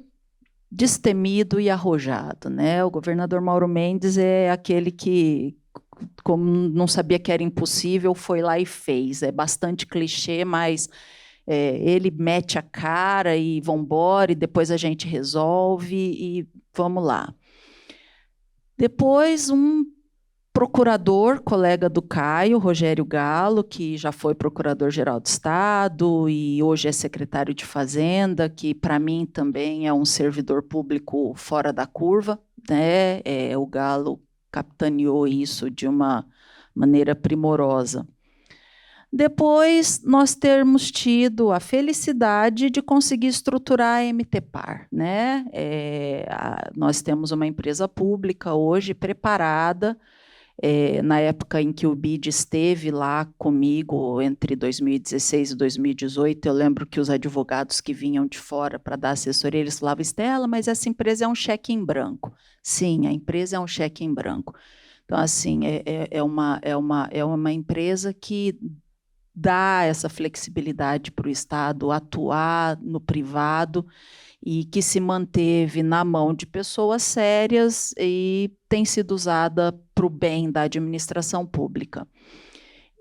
destemido e arrojado, né? O governador Mauro Mendes é aquele que, como não sabia que era impossível, foi lá e fez. É bastante clichê, mas ele mete a cara e vambora, e depois a gente resolve, e vamos lá. Depois, um procurador, colega do Caio, Rogério Galo, que já foi procurador-geral do Estado e hoje é secretário de Fazenda, que para mim também é um servidor público fora da curva, né? O Galo capitaneou isso de uma maneira primorosa. Depois, nós termos tido a felicidade de conseguir estruturar a MTPAR, né? Nós temos uma empresa pública hoje preparada. Na época em que o BID esteve lá comigo, entre 2016 e 2018, eu lembro que os advogados que vinham de fora para dar assessoria, eles falavam, Estela, mas essa empresa é um cheque em branco. Sim, a empresa é um cheque em branco. Então, assim, é uma empresa que dá essa flexibilidade para o Estado atuar no privado e que se manteve na mão de pessoas sérias e tem sido usada para o bem da administração pública.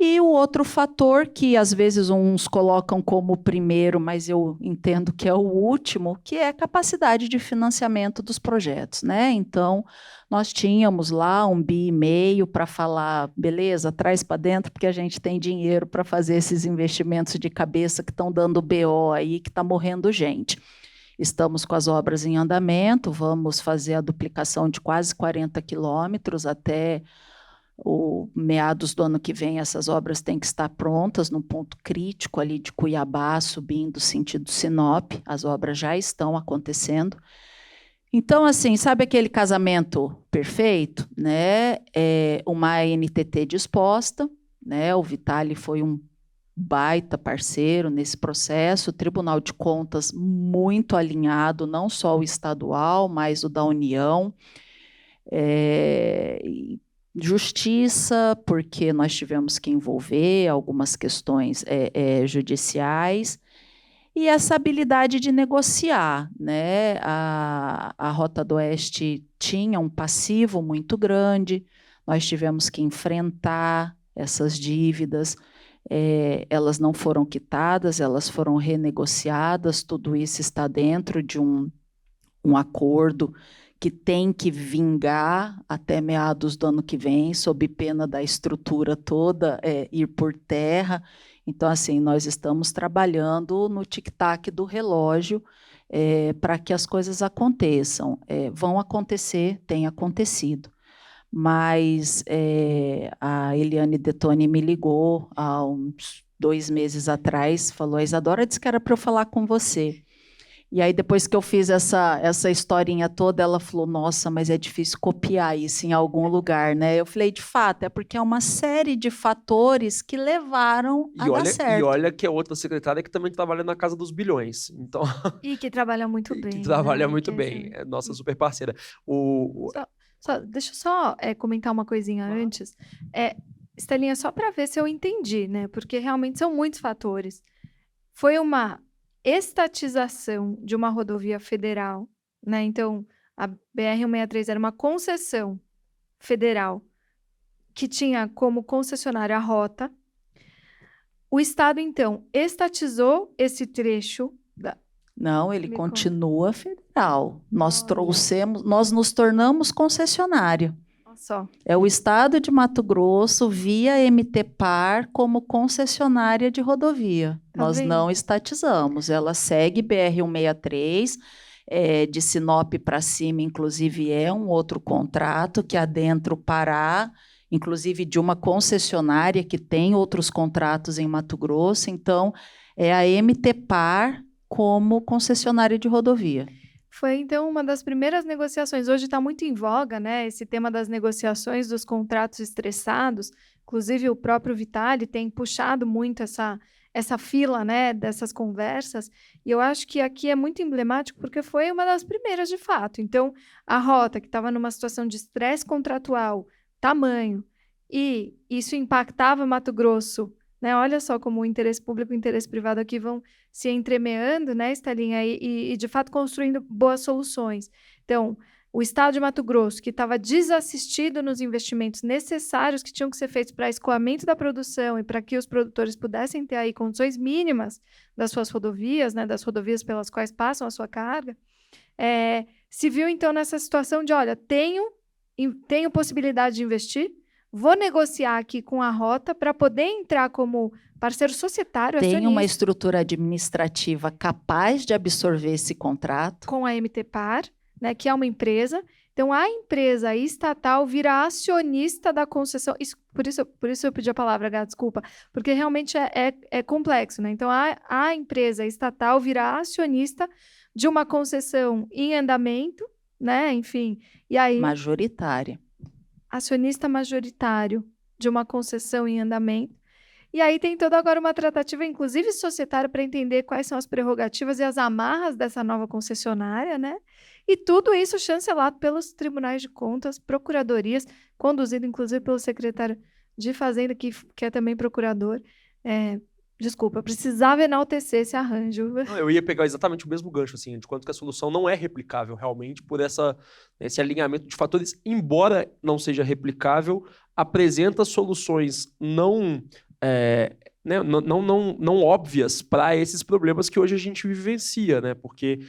E o outro fator, que às vezes uns colocam como o primeiro, mas eu entendo que é o último, que é a capacidade de financiamento dos projetos, né? Então, nós tínhamos lá 1,5 bi para falar, beleza, traz para dentro, porque a gente tem dinheiro para fazer esses investimentos de cabeça que estão dando BO aí, que está morrendo gente. Estamos com as obras em andamento, vamos fazer a duplicação de quase 40 quilômetros até o meados do ano que vem. Essas obras têm que estar prontas no ponto crítico ali de Cuiabá, subindo sentido Sinop. As obras já estão acontecendo. Então, assim, sabe aquele casamento perfeito, né? Uma NTT disposta, né? O Vitali foi um baita parceiro nesse processo, o Tribunal de Contas muito alinhado, não só o estadual, mas o da União, Justiça, porque nós tivemos que envolver algumas questões judiciais, e essa habilidade de negociar, né? A Rota do Oeste tinha um passivo muito grande, nós tivemos que enfrentar essas dívidas, elas não foram quitadas, elas foram renegociadas, tudo isso está dentro de um acordo que tem que vingar até meados do ano que vem, sob pena da estrutura toda ir por terra. Então, assim, nós estamos trabalhando no tic-tac do relógio para que as coisas aconteçam. Vão acontecer, tem acontecido. Mas a Eliane Detoni me ligou há uns 2 meses atrás, falou, a Isadora disse que era para eu falar com você. E aí, depois que eu fiz essa historinha toda, ela falou, nossa, mas é difícil copiar isso em algum lugar, né? Eu falei, de fato, é porque é uma série de fatores que levaram a dar E certo. olha que é outra secretária que também trabalha na casa dos bilhões. Então, E que trabalha muito bem, que trabalha né? muito Que bem. É nossa super parceira. O, Deixa eu só comentar uma coisinha antes. Estelinha, só para ver se eu entendi, né? Porque realmente são muitos fatores. Foi uma estatização de uma rodovia federal, né? Então, a BR-163 era uma concessão federal que tinha como concessionária a rota. O Estado, então, estatizou esse trecho Não, ele Me conta. continua federal. Nós Olha. trouxemos, nós nos tornamos concessionário. Olha só. É o Estado de Mato Grosso, via MTPAR, como concessionária de rodovia. Tá Nós vendo? não estatizamos. Ela segue BR-163, de Sinop para cima, inclusive, é um outro contrato que adentra o Pará, inclusive de uma concessionária que tem outros contratos em Mato Grosso. Então, é a MTPAR como concessionária de rodovia. Foi, então, uma das primeiras negociações. Hoje está muito em voga, né, esse tema das negociações dos contratos estressados. Inclusive, o próprio Vitali tem puxado muito essa fila, né, dessas conversas. E eu acho que aqui é muito emblemático porque foi uma das primeiras, de fato. Então, a rota, que estava numa situação de estresse contratual, tamanho, e isso impactava Mato Grosso, né? Olha só como o interesse público e o interesse privado aqui vão se entremeando, né, Estelinha, e de fato construindo boas soluções. Então, o Estado de Mato Grosso, que estava desassistido nos investimentos necessários que tinham que ser feitos para escoamento da produção e para que os produtores pudessem ter aí condições mínimas das suas rodovias, né, das rodovias pelas quais passam a sua carga, se viu então nessa situação de, olha, tenho possibilidade de investir, vou negociar aqui com a rota para poder entrar como parceiro societário, Tem acionista, uma estrutura administrativa capaz de absorver esse contrato. com a MTPAR, né, que é uma empresa. Então, a empresa estatal vira acionista da concessão. Por isso eu pedi a palavra, Gá, desculpa, porque realmente é complexo, né? Então, a empresa estatal vira acionista de uma concessão em andamento, né? Enfim, e aí... Majoritária. Acionista majoritário de uma concessão em andamento. E aí tem toda agora uma tratativa, inclusive societária, para entender quais são as prerrogativas e as amarras dessa nova concessionária, né? E tudo isso chancelado pelos tribunais de contas, procuradorias, conduzido inclusive pelo secretário de Fazenda, que é também procurador. Desculpa, precisava enaltecer esse arranjo. Não, eu ia pegar exatamente o mesmo gancho, assim, de quanto que a solução não é replicável realmente por esse alinhamento de fatores, embora não seja replicável, apresenta soluções não óbvias para esses problemas que hoje a gente vivencia, né? Porque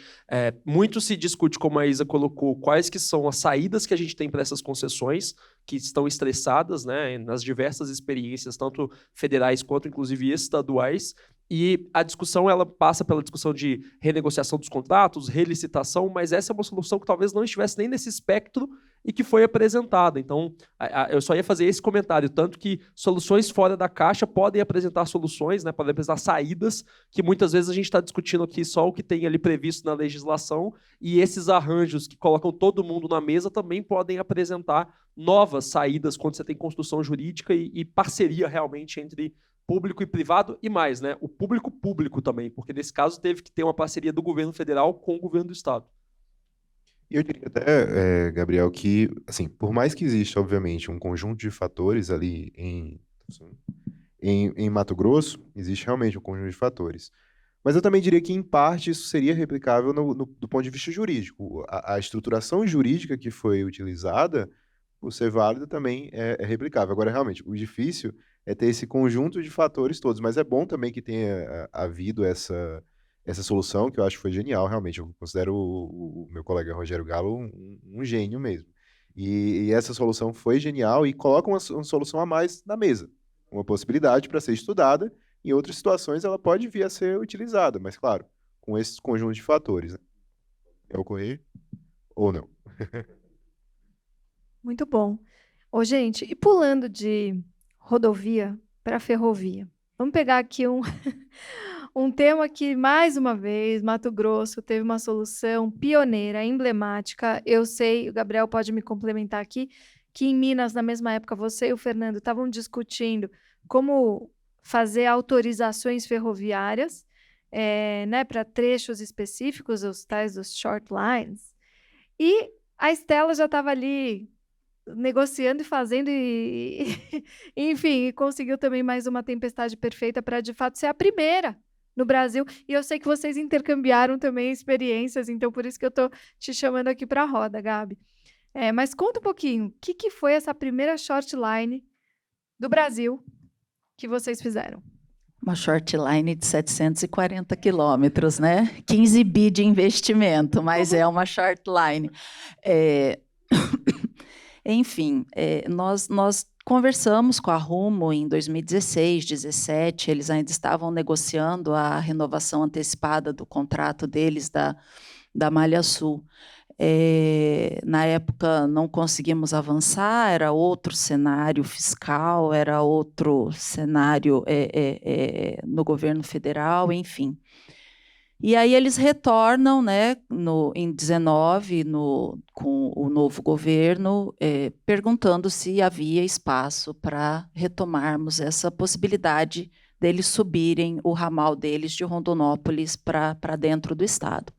muito se discute, como a Isa colocou, quais que são as saídas que a gente tem para essas concessões que estão estressadas, né, nas diversas experiências, tanto federais quanto, inclusive, estaduais. E a discussão ela passa pela discussão de renegociação dos contratos, relicitação, mas essa é uma solução que talvez não estivesse nem nesse espectro e que foi apresentada. Então, eu só ia fazer esse comentário, tanto que soluções fora da caixa podem apresentar soluções, né, podem apresentar saídas, que muitas vezes a gente está discutindo aqui só o que tem ali previsto na legislação, e esses arranjos que colocam todo mundo na mesa também podem apresentar novas saídas quando você tem construção jurídica e parceria realmente entre público e privado, e mais, né, o público também, porque nesse caso teve que ter uma parceria do governo federal com o governo do estado. E eu diria até, Gabriel, que, assim, por mais que exista, obviamente, um conjunto de fatores ali em Mato Grosso, existe realmente um conjunto de fatores. Mas eu também diria que, em parte, isso seria replicável do ponto de vista jurídico. A estruturação jurídica que foi utilizada, por ser válida, também é replicável. Agora, realmente, o difícil é ter esse conjunto de fatores todos, mas é bom também que tenha havido essa solução, que eu acho que foi genial, realmente. Eu considero o meu colega Rogério Galo um gênio mesmo. E essa solução foi genial e coloca uma solução a mais na mesa. Uma possibilidade para ser estudada. Em outras situações, ela pode vir a ser utilizada, mas, claro, com esse conjunto de fatores, né? É ocorrer ou não. Muito bom. Ô, gente, e pulando de rodovia para ferrovia? Vamos pegar aqui um tema que, mais uma vez, Mato Grosso teve uma solução pioneira, emblemática. Eu sei, o Gabriel pode me complementar aqui, que em Minas, na mesma época, você e o Fernando estavam discutindo como fazer autorizações ferroviárias, né, para trechos específicos, os tais dos short lines. E a Estela já estava ali negociando e fazendo, enfim, e conseguiu também mais uma tempestade perfeita para, de fato, ser a primeira no Brasil. E eu sei que vocês intercambiaram também experiências, então por isso que eu estou te chamando aqui para a roda, Gabi. Mas conta um pouquinho, o que foi essa primeira short line do Brasil que vocês fizeram? Uma short line de 740 quilômetros, né? 15 bi de investimento, mas é uma short line. Enfim, nós conversamos com a Rumo em 2016, 2017, eles ainda estavam negociando a renovação antecipada do contrato deles da Malha Sul. Na época não conseguimos avançar, era outro cenário fiscal, era outro cenário no governo federal, enfim. E aí eles retornam, né, em 19, com o novo governo, perguntando se havia espaço para retomarmos essa possibilidade deles subirem o ramal deles de Rondonópolis para dentro do estado.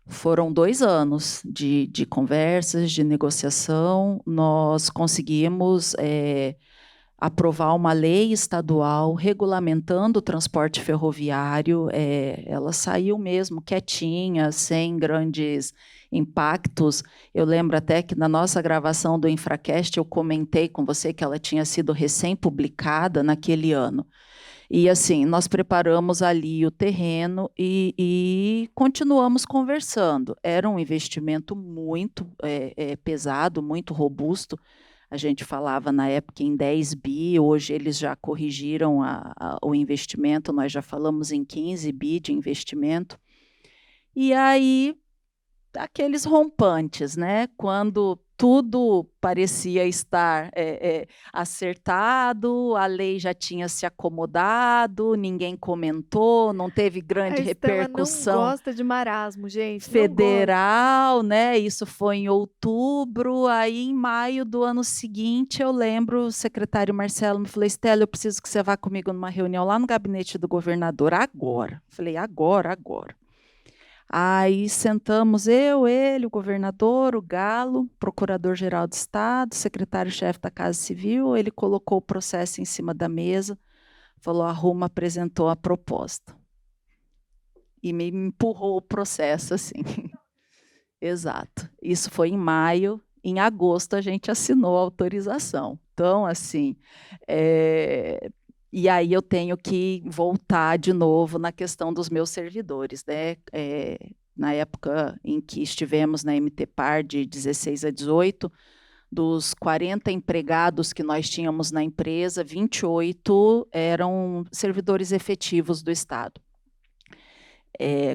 Foram 2 anos de conversas, de negociação. Nós conseguimos aprovar uma lei estadual regulamentando o transporte ferroviário. Ela saiu mesmo quietinha, sem grandes impactos. Eu lembro até que na nossa gravação do Infracast eu comentei com você que ela tinha sido recém-publicada naquele ano. E assim, nós preparamos ali o terreno e continuamos conversando. Era um investimento muito pesado, muito robusto. A gente falava na época em 10 bi, hoje eles já corrigiram o investimento, nós já falamos em 15 bi de investimento. E aí, aqueles rompantes, né? Quando tudo parecia estar acertado, a lei já tinha se acomodado, ninguém comentou, não teve grande repercussão. Não gosta de marasmo, gente. Federal, né? Isso foi em outubro. Aí, em maio do ano seguinte, eu lembro, o secretário Marcelo me falou: Estela, eu preciso que você vá comigo numa reunião lá no gabinete do governador agora. Falei: agora. Aí sentamos eu, ele, o governador, o Galo, procurador-geral do Estado, secretário-chefe da Casa Civil. Ele colocou o processo em cima da mesa, falou: a Rumo apresentou a proposta. E me empurrou o processo, assim. Exato. Isso foi em maio. Em agosto, a gente assinou a autorização. Então, assim... E aí eu tenho que voltar de novo na questão dos meus servidores, né? Na época em que estivemos na MTPAR de 16 a 18, dos 40 empregados que nós tínhamos na empresa, 28 eram servidores efetivos do Estado.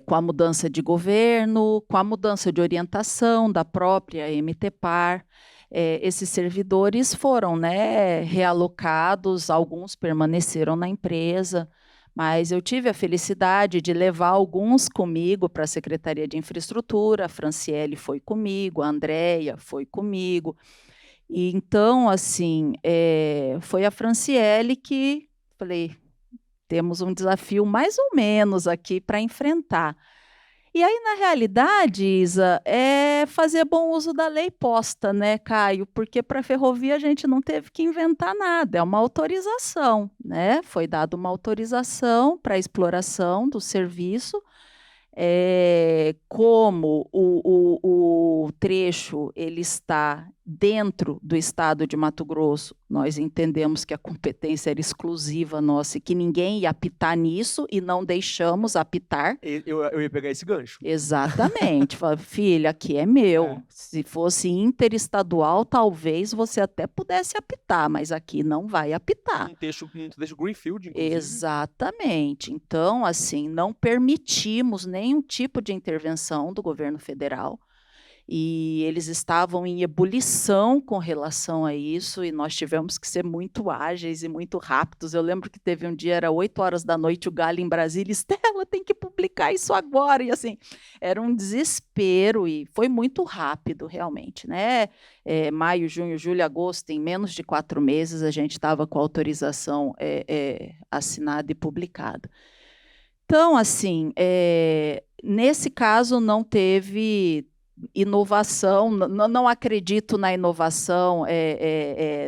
Com a mudança de governo, com a mudança de orientação da própria MTPAR, esses servidores foram, né, realocados, alguns permaneceram na empresa, mas eu tive a felicidade de levar alguns comigo para a Secretaria de Infraestrutura. A Franciele foi comigo, a Andréia foi comigo. E então, assim, foi a Franciele que falei: temos um desafio mais ou menos aqui para enfrentar. E aí, na realidade, Isa, é fazer bom uso da lei posta, né, Caio? Porque para a ferrovia a gente não teve que inventar nada, é uma autorização, né? Foi dada uma autorização para a exploração do serviço. Como o trecho ele está dentro do estado de Mato Grosso, nós entendemos que a competência era exclusiva nossa e que ninguém ia apitar nisso e não deixamos apitar. Eu ia pegar esse gancho. Exatamente. Fala, filha, aqui é meu. Se fosse interestadual, talvez você até pudesse apitar, mas aqui não vai apitar. Um trecho Greenfield, inclusive. Exatamente. Então, assim, não permitimos nenhum tipo de intervenção do governo federal. E eles estavam em ebulição com relação a isso, e nós tivemos que ser muito ágeis e muito rápidos. Eu lembro que teve um dia, era 8 horas da noite, o Galho em Brasília, Estela, tem que publicar isso agora. E assim, era um desespero, e foi muito rápido, realmente, né? Maio, junho, julho, agosto, em menos de 4 meses, a gente estava com a autorização assinada e publicada. Então, assim, nesse caso não teve inovação, não acredito na inovação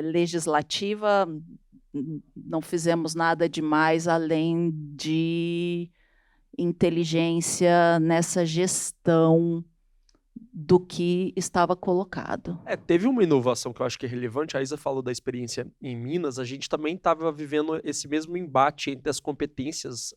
legislativa, não fizemos nada demais além de inteligência nessa gestão do que estava colocado. Teve uma inovação que eu acho que é relevante, a Isa falou da experiência em Minas, a gente também estava vivendo esse mesmo embate entre as competências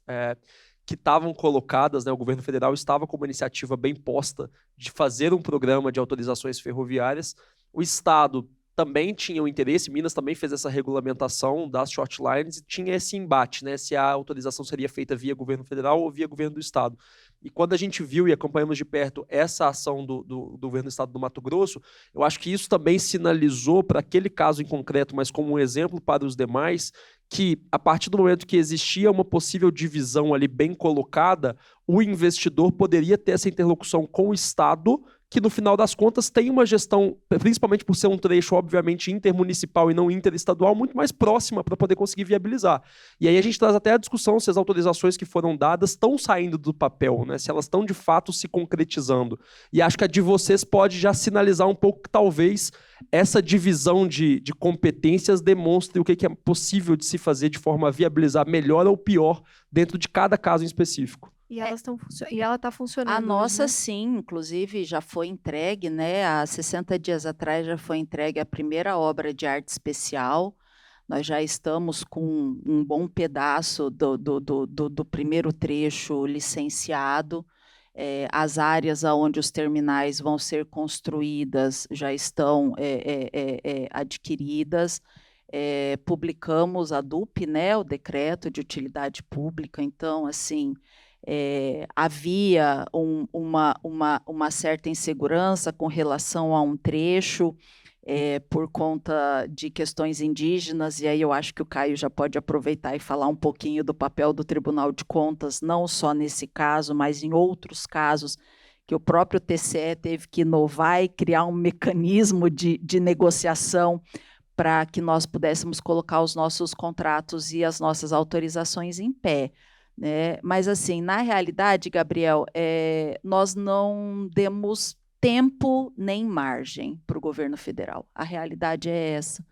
que estavam colocadas, né? O governo federal estava com uma iniciativa bem posta de fazer um programa de autorizações ferroviárias. O Estado também tinha o interesse, Minas também fez essa regulamentação das short lines e tinha esse embate, né? Se a autorização seria feita via governo federal ou via governo do Estado. E quando a gente viu e acompanhamos de perto essa ação do governo do Estado do Mato Grosso, eu acho que isso também sinalizou para aquele caso em concreto, mas como um exemplo para os demais, que a partir do momento que existia uma possível divisão ali bem colocada, o investidor poderia ter essa interlocução com o Estado, que no final das contas tem uma gestão, principalmente por ser um trecho obviamente intermunicipal e não interestadual, muito mais próxima para poder conseguir viabilizar. E aí a gente traz até a discussão se as autorizações que foram dadas estão saindo do papel, né? Se elas estão de fato se concretizando. E acho que a de vocês pode já sinalizar um pouco que talvez essa divisão de competências demonstre o que é possível de se fazer de forma a viabilizar melhor ou pior dentro de cada caso em específico. E ela está funcionando. A nossa, né? sim, inclusive já foi entregue, né? Há 60 dias atrás já foi entregue a primeira obra de arte especial. Nós já estamos com um bom pedaço do primeiro trecho licenciado. As áreas onde os terminais vão ser construídas já estão adquiridas. Publicamos a DUP, né? O Decreto de Utilidade Pública. Então, assim, havia uma certa insegurança com relação a um trecho por conta de questões indígenas, e aí eu acho que o Caio já pode aproveitar e falar um pouquinho do papel do Tribunal de Contas, não só nesse caso, mas em outros casos, que o próprio TCE teve que inovar e criar um mecanismo de negociação para que nós pudéssemos colocar os nossos contratos e as nossas autorizações em pé. Né? Mas, assim, na realidade, Gabriel, nós não demos tempo nem margem para o governo federal. A realidade é essa.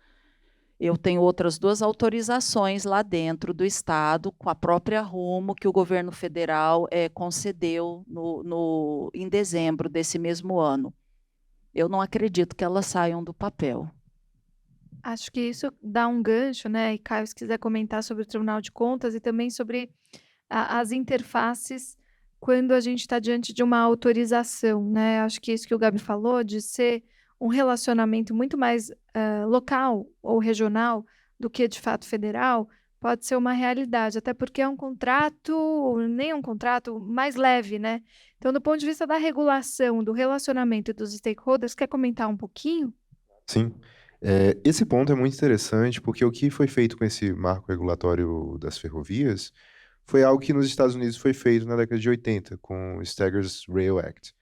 Eu tenho outras 2 autorizações lá dentro do Estado, com a própria Rumo, que o governo federal concedeu em dezembro desse mesmo ano. Eu não acredito que elas saiam do papel. Acho que isso dá um gancho, né? E Caio, se quiser comentar sobre o Tribunal de Contas e também sobre as interfaces quando a gente está diante de uma autorização, né? Acho que isso que o Gabi falou, de ser um relacionamento muito mais local ou regional do que de fato federal, pode ser uma realidade, até porque é um contrato, nem um contrato mais leve, né? Então, do ponto de vista da regulação, do relacionamento dos stakeholders, quer comentar um pouquinho? Sim. Esse ponto é muito interessante, porque o que foi feito com esse marco regulatório das ferrovias foi algo que nos Estados Unidos foi feito na década de 80, com o Staggers Rail Act.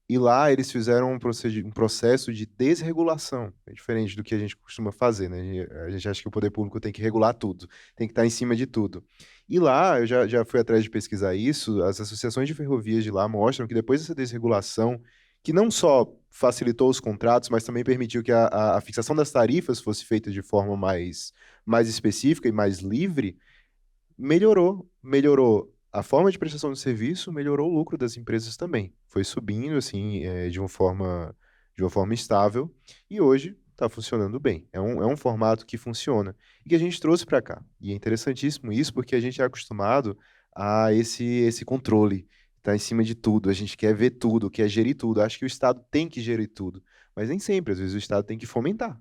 E lá eles fizeram um processo de desregulação, é diferente do que a gente costuma fazer, né? A gente acha que o poder público tem que regular tudo, tem que estar em cima de tudo. E lá, eu já fui atrás de pesquisar isso, as associações de ferrovias de lá mostram que depois dessa desregulação, que não só facilitou os contratos, mas também permitiu que a fixação das tarifas fosse feita de forma mais específica e mais livre, melhorou a forma de prestação de serviço, melhorou o lucro das empresas também. Foi subindo, assim, de uma forma estável, e hoje está funcionando bem. É um formato que funciona e que a gente trouxe para cá. E é interessantíssimo isso, porque a gente é acostumado a esse controle, tá em cima de tudo, a gente quer ver tudo, quer gerir tudo. Acho que o Estado tem que gerir tudo, mas nem sempre, às vezes o Estado tem que fomentar.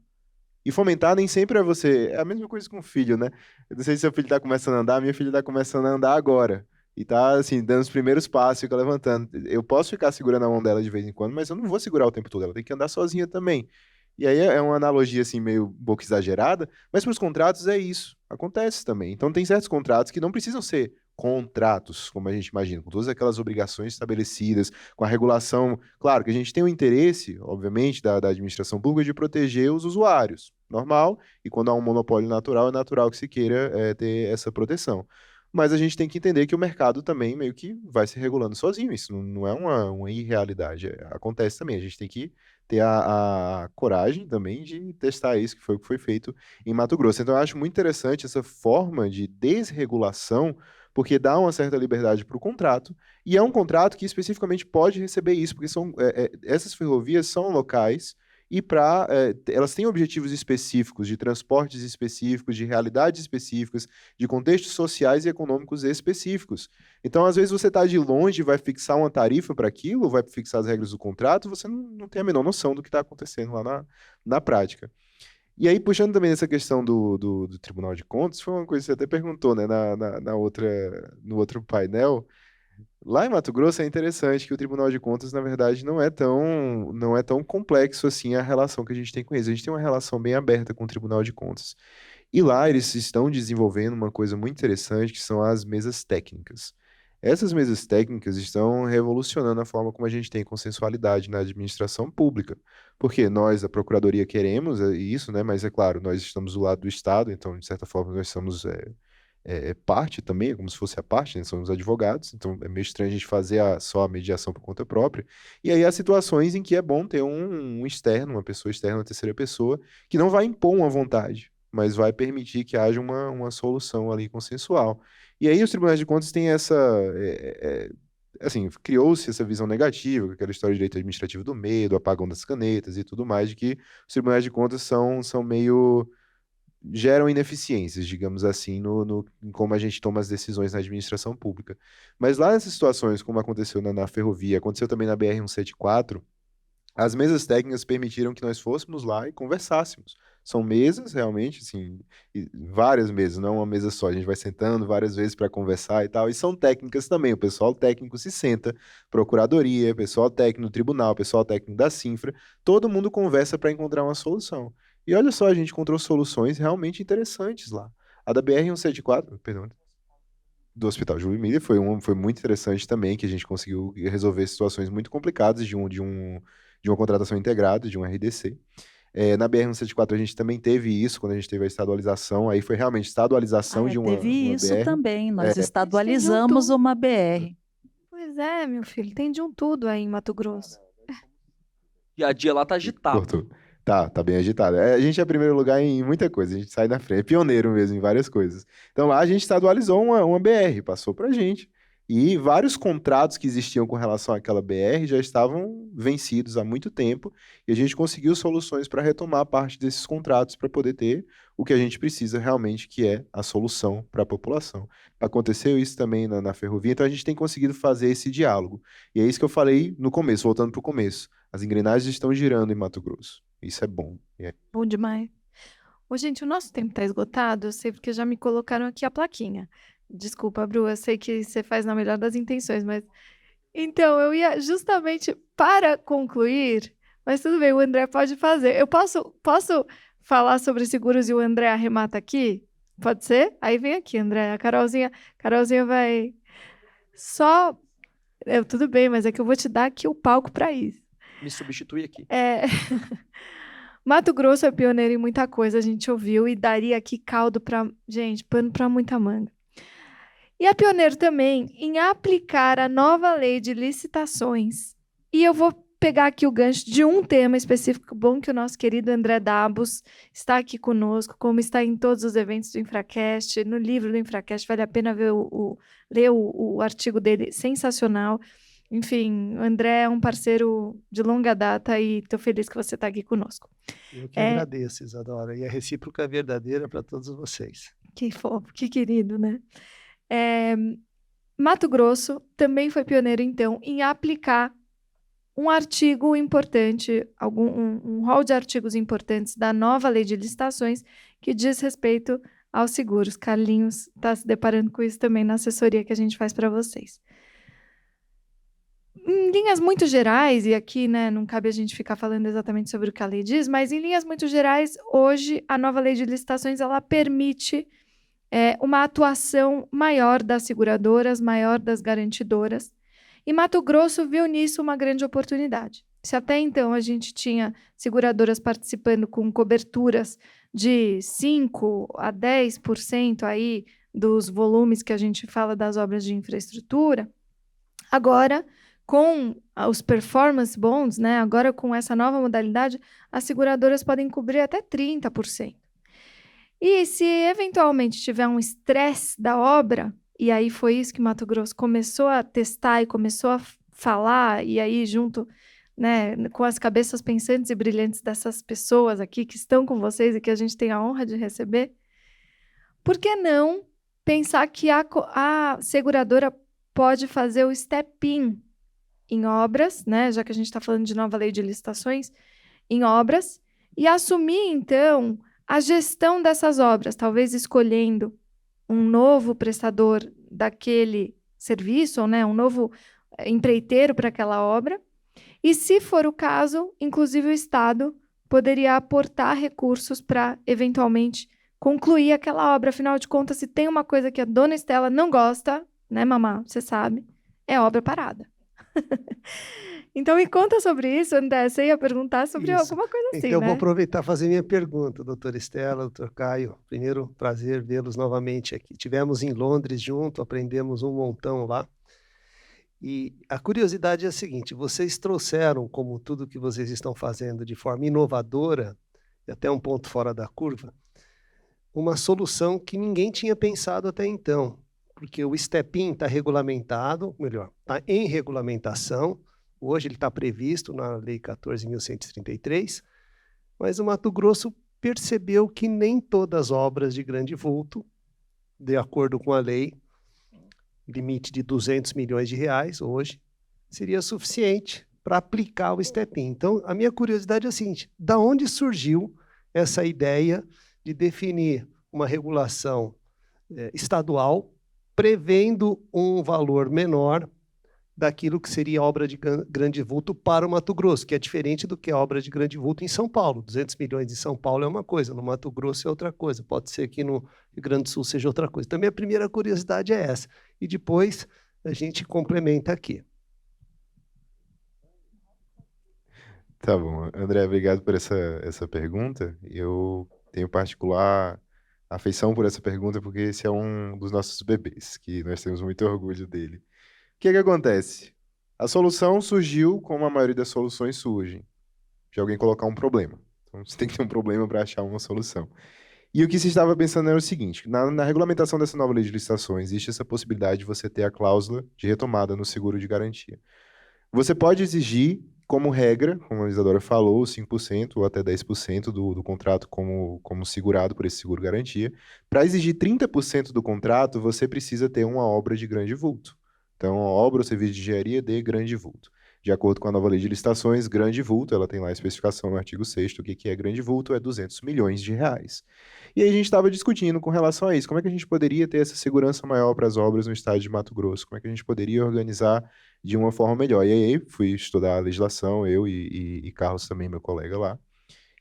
E fomentar nem sempre é você. É a mesma coisa com o filho, né? Eu não sei se seu filho tá começando a andar, minha filha tá começando a andar agora. E tá, assim, dando os primeiros passos, fica levantando. Eu posso ficar segurando a mão dela de vez em quando, mas eu não vou segurar o tempo todo. Ela tem que andar sozinha também. E aí é uma analogia, assim, meio um pouco exagerada, mas para os contratos é isso. Acontece também. Então tem certos contratos que não precisam ser contratos, como a gente imagina, com todas aquelas obrigações estabelecidas, com a regulação. Claro que a gente tem o interesse, obviamente, da administração pública de proteger os usuários, normal, e quando há um monopólio natural, é natural que se queira ter essa proteção. Mas a gente tem que entender que o mercado também meio que vai se regulando sozinho. Isso não é uma irrealidade. Acontece também. A gente tem que ter a coragem também de testar isso, que foi o que foi feito em Mato Grosso. Então, eu acho muito interessante essa forma de desregulação, porque dá uma certa liberdade para o contrato, e é um contrato que especificamente pode receber isso, porque essas ferrovias são locais e elas têm objetivos específicos, de transportes específicos, de realidades específicas, de contextos sociais e econômicos específicos. Então, às vezes, você está de longe e vai fixar uma tarifa para aquilo, vai fixar as regras do contrato, você não tem a menor noção do que está acontecendo lá na prática. E aí, puxando também essa questão do Tribunal de Contas, foi uma coisa que você até perguntou, né, no outro painel. Lá em Mato Grosso é interessante que o Tribunal de Contas, na verdade, não é tão complexo assim a relação que a gente tem com eles. A gente tem uma relação bem aberta com o Tribunal de Contas. E lá eles estão desenvolvendo uma coisa muito interessante, que são as mesas técnicas. Essas mesas técnicas estão revolucionando a forma como a gente tem consensualidade na administração pública. Porque nós, da Procuradoria, queremos isso, né? Mas é claro, nós estamos do lado do Estado, então, de certa forma, nós somos parte também, é como se fosse a parte, né? Somos advogados, então é meio estranho a gente fazer só a mediação por conta própria. E aí há situações em que é bom ter um externo, uma pessoa externa, uma terceira pessoa, que não vai impor uma vontade, mas vai permitir que haja uma solução ali consensual. E aí os tribunais de contas têm assim, criou-se essa visão negativa, com aquela história de direito administrativo do meio, do apagão das canetas e tudo mais, de que os tribunais de contas são meio geram ineficiências, digamos assim, em como a gente toma as decisões na administração pública. Mas lá nessas situações, como aconteceu na ferrovia, aconteceu também na BR-174, as mesas técnicas permitiram que nós fôssemos lá e conversássemos. São mesas, realmente, assim, várias mesas, não é uma mesa só. A gente vai sentando várias vezes para conversar e tal. E são técnicas também. O pessoal técnico se senta, procuradoria, pessoal técnico do tribunal, pessoal técnico da Cinfra, todo mundo conversa para encontrar uma solução. E olha só, a gente encontrou soluções realmente interessantes lá. A da BR-174, perdão, do Hospital Júlio Miller foi muito interessante também, que a gente conseguiu resolver situações muito complicadas de uma contratação integrada, de um RDC. Na BR-174 a gente também teve isso, quando a gente teve a estadualização, aí foi realmente estadualização de uma Teve isso BR. também. Nós Eles estadualizamos tendiam uma BR. Pois é, meu filho, tem de um tudo aí em Mato Grosso. Dia a dia lá tá agitado. Cortou. Tá bem agitado. A gente é primeiro lugar em muita coisa, a gente sai na frente, é pioneiro mesmo em várias coisas. Então lá a gente estadualizou uma BR, passou pra gente. E vários contratos que existiam com relação àquela BR já estavam vencidos há muito tempo, e a gente conseguiu soluções para retomar parte desses contratos para poder ter o que a gente precisa realmente, que é a solução para a população. Aconteceu isso também na ferrovia, então a gente tem conseguido fazer esse diálogo. E é isso que eu falei no começo, voltando para o começo. As engrenagens estão girando em Mato Grosso. Isso é bom. Bom demais. Ô, gente, o nosso tempo tá esgotado, eu sei porque já me colocaram aqui a plaquinha. Desculpa, Bru, eu sei que você faz na melhor das intenções, mas... Então, eu ia justamente para concluir, mas tudo bem, o André pode fazer. Eu posso falar sobre seguros e o André arremata aqui? Pode ser? Aí vem aqui, André. A Carolzinha vai... Só Tudo bem, mas é que eu vou te dar aqui o palco para isso. Me substitui aqui. Mato Grosso é pioneiro em muita coisa, a gente ouviu, e daria aqui caldo para, gente, pano para muita manga. E é pioneiro também em aplicar a nova lei de licitações. E eu vou pegar aqui o gancho de um tema específico, bom que o nosso querido André Dabos está aqui conosco, como está em todos os eventos do Infracast, no livro do Infracast, vale a pena ver ler o artigo dele, sensacional. Enfim, o André é um parceiro de longa data e estou feliz que você está aqui conosco. Eu que agradeço, Isadora, e a recíproca é verdadeira para todos vocês. Que fofo, que querido, né? Mato Grosso também foi pioneiro, então, em aplicar um artigo importante, um rol de artigos importantes da nova lei de licitações que diz respeito aos seguros. Carlinhos está se deparando com isso também na assessoria que a gente faz para vocês. Em linhas muito gerais, e aqui, né, não cabe a gente ficar falando exatamente sobre o que a lei diz, mas em linhas muito gerais, hoje a nova lei de licitações ela permite uma atuação maior das seguradoras, maior das garantidoras. E Mato Grosso viu nisso uma grande oportunidade. Se até então a gente tinha seguradoras participando com coberturas de 5% a 10% aí dos volumes que a gente fala das obras de infraestrutura, agora, com os performance bonds, né, agora com essa nova modalidade, as seguradoras podem cobrir até 30%. E se eventualmente tiver um estresse da obra, e aí foi isso que Mato Grosso começou a testar e começou a falar, e aí junto, né, com as cabeças pensantes e brilhantes dessas pessoas aqui que estão com vocês e que a gente tem a honra de receber, por que não pensar que a seguradora pode fazer o step-in em obras, né, já que a gente está falando de nova lei de licitações, em obras, e assumir, então, a gestão dessas obras, talvez escolhendo um novo prestador daquele serviço, ou, né, um novo empreiteiro para aquela obra. E, se for o caso, inclusive o Estado poderia aportar recursos para, eventualmente, concluir aquela obra. Afinal de contas, se tem uma coisa que a dona Estela não gosta, né, mamá, você sabe, é obra parada. Então, me conta sobre isso, André. Você ia perguntar sobre alguma coisa assim, então, né? vou aproveitar e fazer minha pergunta, doutora Estela, doutor Caio. Primeiro, prazer vê-los novamente aqui. Tivemos em Londres junto, aprendemos um montão lá. E a curiosidade é a seguinte, vocês trouxeram, como tudo que vocês estão fazendo de forma inovadora, e até um ponto fora da curva, uma solução que ninguém tinha pensado até então. Porque o step-in está regulamentado, melhor, está em regulamentação. Hoje ele está previsto na Lei 14.133, mas o Mato Grosso percebeu que nem todas as obras de grande vulto, de acordo com a lei, limite de 200 milhões de reais hoje, seria suficiente para aplicar o step-in. Então, a minha curiosidade é a seguinte, da onde surgiu essa ideia de definir uma regulação estadual prevendo um valor menor daquilo que seria obra de grande vulto para o Mato Grosso, que é diferente do que a obra de grande vulto em São Paulo. 200 milhões em São Paulo é uma coisa, no Mato Grosso é outra coisa, pode ser que no Rio Grande do Sul seja outra coisa. Também a primeira curiosidade é essa, e depois a gente complementa aqui. Tá bom. André, obrigado por essa pergunta. Eu tenho particular afeição por essa pergunta, porque esse é um dos nossos bebês, que nós temos muito orgulho dele. O que acontece? A solução surgiu como a maioria das soluções surgem, de alguém colocar um problema. Então, você tem que ter um problema para achar uma solução. E o que se estava pensando era o seguinte, na regulamentação dessa nova lei de licitações, existe essa possibilidade de você ter a cláusula de retomada no seguro de garantia. Você pode exigir, como regra, como a Isadora falou, 5% ou até 10% do contrato como segurado por esse seguro garantia. Para exigir 30% do contrato, você precisa ter uma obra de grande vulto. Então, a obra ou serviço de engenharia de grande vulto. De acordo com a nova lei de licitações, grande vulto, ela tem lá a especificação no artigo 6º, o que é grande vulto, é 200 milhões de reais. E aí a gente estava discutindo com relação a isso, como é que a gente poderia ter essa segurança maior para as obras no estado de Mato Grosso, como é que a gente poderia organizar de uma forma melhor. E aí fui estudar a legislação, eu e Carlos também, meu colega lá.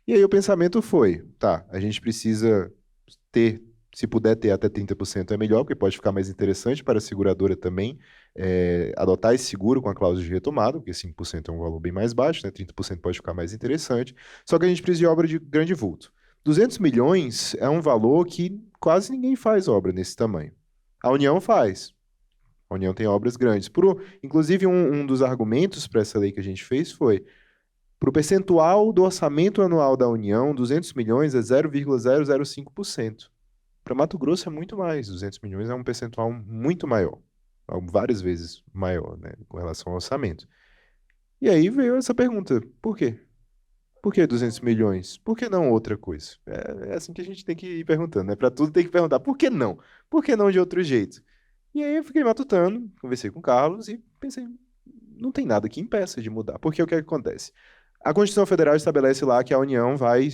E aí o pensamento foi, tá, a gente precisa ter, se puder ter até 30% é melhor, porque pode ficar mais interessante para a seguradora também adotar esse seguro com a cláusula de retomada, porque 5% é um valor bem mais baixo, né? 30% pode ficar mais interessante, só que a gente precisa de obra de grande vulto. 200 milhões é um valor que quase ninguém faz obra nesse tamanho. A União faz. A União tem obras grandes. Inclusive, um dos argumentos para essa lei que a gente fez foi: para o percentual do orçamento anual da União, 200 milhões é 0,005%. Para Mato Grosso é muito mais. 200 milhões é um percentual muito maior, várias vezes maior, né, com relação ao orçamento. E aí veio essa pergunta: por quê? Por que 200 milhões? Por que não outra coisa? É assim que a gente tem que ir perguntando, né? Para tudo tem que perguntar: por que não? Por que não de outro jeito? E aí eu fiquei matutando, conversei com o Carlos e pensei: não tem nada que impeça de mudar. Porque o que acontece? A Constituição Federal estabelece lá que a União vai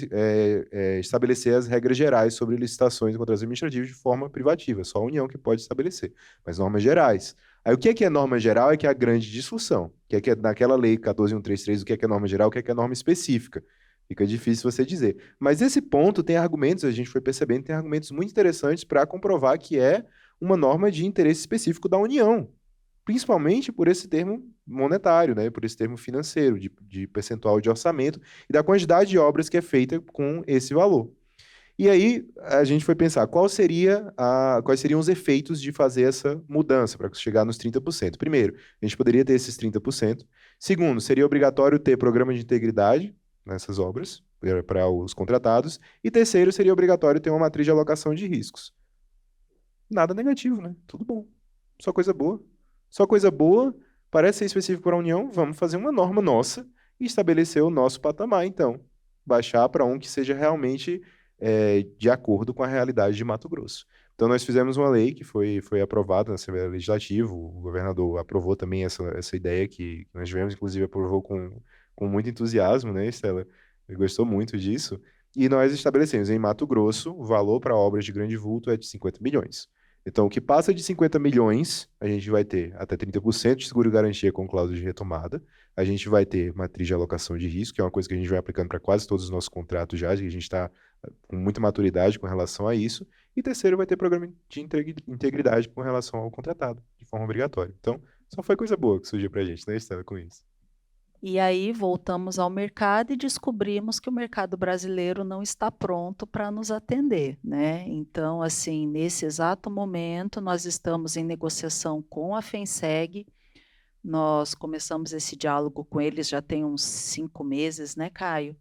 estabelecer as regras gerais sobre licitações e contratos administrativos de forma privativa. Só a União que pode estabelecer, mas normas gerais. Aí o que é norma geral é que é a grande discussão. O que é naquela lei 14.133, o que é norma geral, o que é norma específica. Fica difícil você dizer. Mas esse ponto tem argumentos, a gente foi percebendo, tem argumentos muito interessantes para comprovar que é uma norma de interesse específico da União, principalmente por esse termo monetário, né, por esse termo financeiro, de percentual de orçamento e da quantidade de obras que é feita com esse valor. E aí a gente foi pensar quais seriam os efeitos de fazer essa mudança para chegar nos 30%. Primeiro, a gente poderia ter esses 30%. Segundo, seria obrigatório ter programa de integridade nessas obras para os contratados. E terceiro, seria obrigatório ter uma matriz de alocação de riscos. Nada negativo, né? Tudo bom. Só coisa boa. Só coisa boa, parece ser específico para a União, vamos fazer uma norma nossa e estabelecer o nosso patamar, então. Baixar para um que seja realmente de acordo com a realidade de Mato Grosso. Então, nós fizemos uma lei que foi aprovada na Assembleia Legislativa, o governador aprovou também essa ideia que nós tivemos, inclusive aprovou com muito entusiasmo, né, Estela? Ele gostou muito disso. E nós estabelecemos em Mato Grosso, o valor para obras de grande vulto é de 50 milhões. Então, o que passa de 50 milhões, a gente vai ter até 30% de seguro-garantia com cláusula de retomada. A gente vai ter matriz de alocação de risco, que é uma coisa que a gente vai aplicando para quase todos os nossos contratos já, que a gente está com muita maturidade com relação a isso. E terceiro, vai ter programa de integridade com relação ao contratado, de forma obrigatória. Então, só foi coisa boa que surgiu para a gente, né, Estela, com isso. E aí voltamos ao mercado e descobrimos que o mercado brasileiro não está pronto para nos atender, né? Então, assim, nesse exato momento, nós estamos em negociação com a FENSEG. Nós começamos esse diálogo com eles já tem uns 5 meses, né, Caio?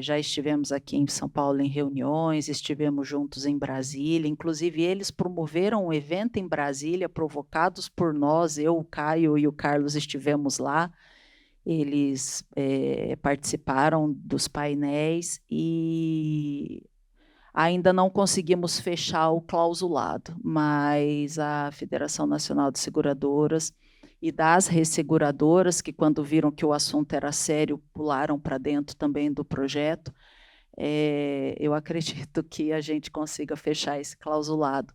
Já estivemos aqui em São Paulo em reuniões, estivemos juntos em Brasília, inclusive eles promoveram um evento em Brasília, provocados por nós, eu, o Caio e o Carlos estivemos lá. Eles participaram dos painéis e ainda não conseguimos fechar o clausulado, mas a Federação Nacional de Seguradoras e das resseguradoras, que quando viram que o assunto era sério, pularam para dentro também do projeto, eu acredito que a gente consiga fechar esse clausulado.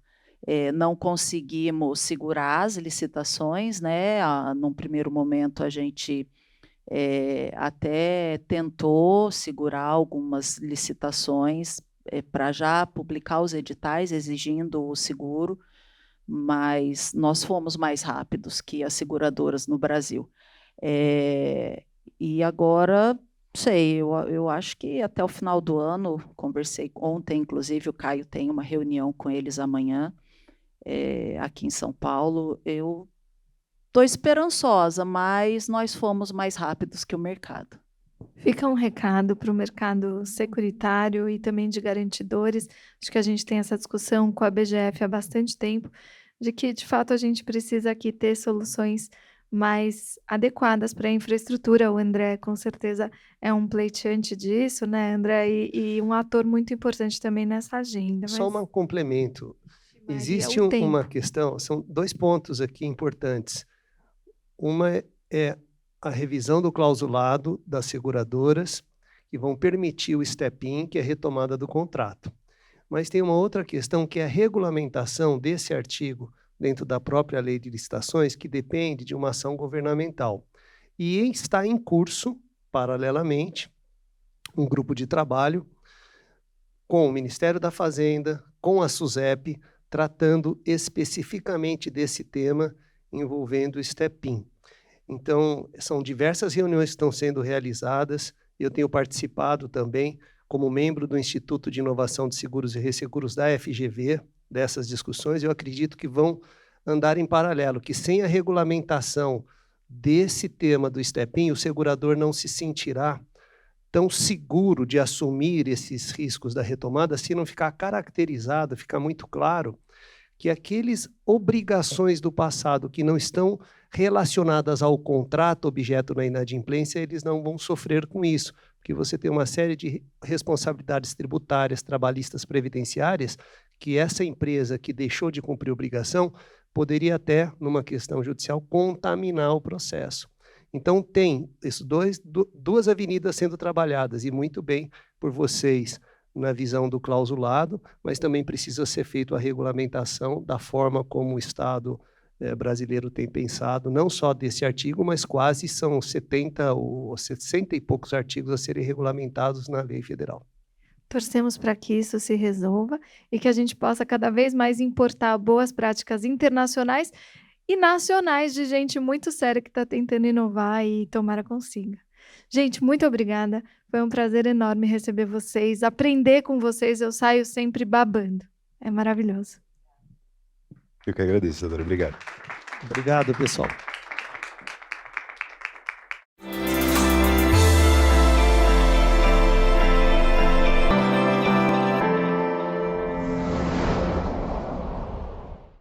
Não conseguimos segurar as licitações, né? Num primeiro momento a gente até tentou segurar algumas licitações para já publicar os editais exigindo o seguro, mas nós fomos mais rápidos que as seguradoras no Brasil. E agora, sei, eu acho que até o final do ano, conversei ontem, inclusive o Caio tem uma reunião com eles amanhã, aqui em São Paulo, eu estou esperançosa, mas nós fomos mais rápidos que o mercado. Fica um recado para o mercado securitário e também de garantidores. Acho que a gente tem essa discussão com a BGF há bastante tempo, de que, de fato, a gente precisa aqui ter soluções mais adequadas para a infraestrutura. O André, com certeza, é um pleiteante disso, né, André? E um ator muito importante também nessa agenda. Só um complemento. Maria, Existe o tempo. uma questão, são 2 pontos aqui importantes. Uma é a revisão do clausulado das seguradoras, que vão permitir o step-in, que é a retomada do contrato. Mas tem uma outra questão, que é a regulamentação desse artigo dentro da própria lei de licitações, que depende de uma ação governamental. E está em curso, paralelamente, um grupo de trabalho com o Ministério da Fazenda, com a SUSEP, tratando especificamente desse tema, envolvendo o STEPIN. Então, são diversas reuniões que estão sendo realizadas. Eu tenho participado também como membro do Instituto de Inovação de Seguros e Resseguros da FGV, dessas discussões. Eu acredito que vão andar em paralelo, que sem a regulamentação desse tema do STEPIN, o segurador não se sentirá tão seguro de assumir esses riscos da retomada se não ficar caracterizado, ficar muito claro que aquelas obrigações do passado que não estão relacionadas ao contrato objeto da inadimplência, eles não vão sofrer com isso, porque você tem uma série de responsabilidades tributárias, trabalhistas, previdenciárias, que essa empresa que deixou de cumprir obrigação poderia até, numa questão judicial, contaminar o processo. Então, tem esses duas avenidas sendo trabalhadas, e muito bem por vocês na visão do clausulado, mas também precisa ser feita a regulamentação da forma como o Estado brasileiro tem pensado, não só desse artigo, mas quase são 70 ou 60 e poucos artigos a serem regulamentados na lei federal. Torcemos para que isso se resolva e que a gente possa cada vez mais importar boas práticas internacionais e nacionais de gente muito séria que está tentando inovar e tomara consiga. Gente, muito obrigada. Foi um prazer enorme receber vocês, aprender com vocês. Eu saio sempre babando. É maravilhoso. Eu que agradeço, doutora. Obrigado. Obrigado, pessoal.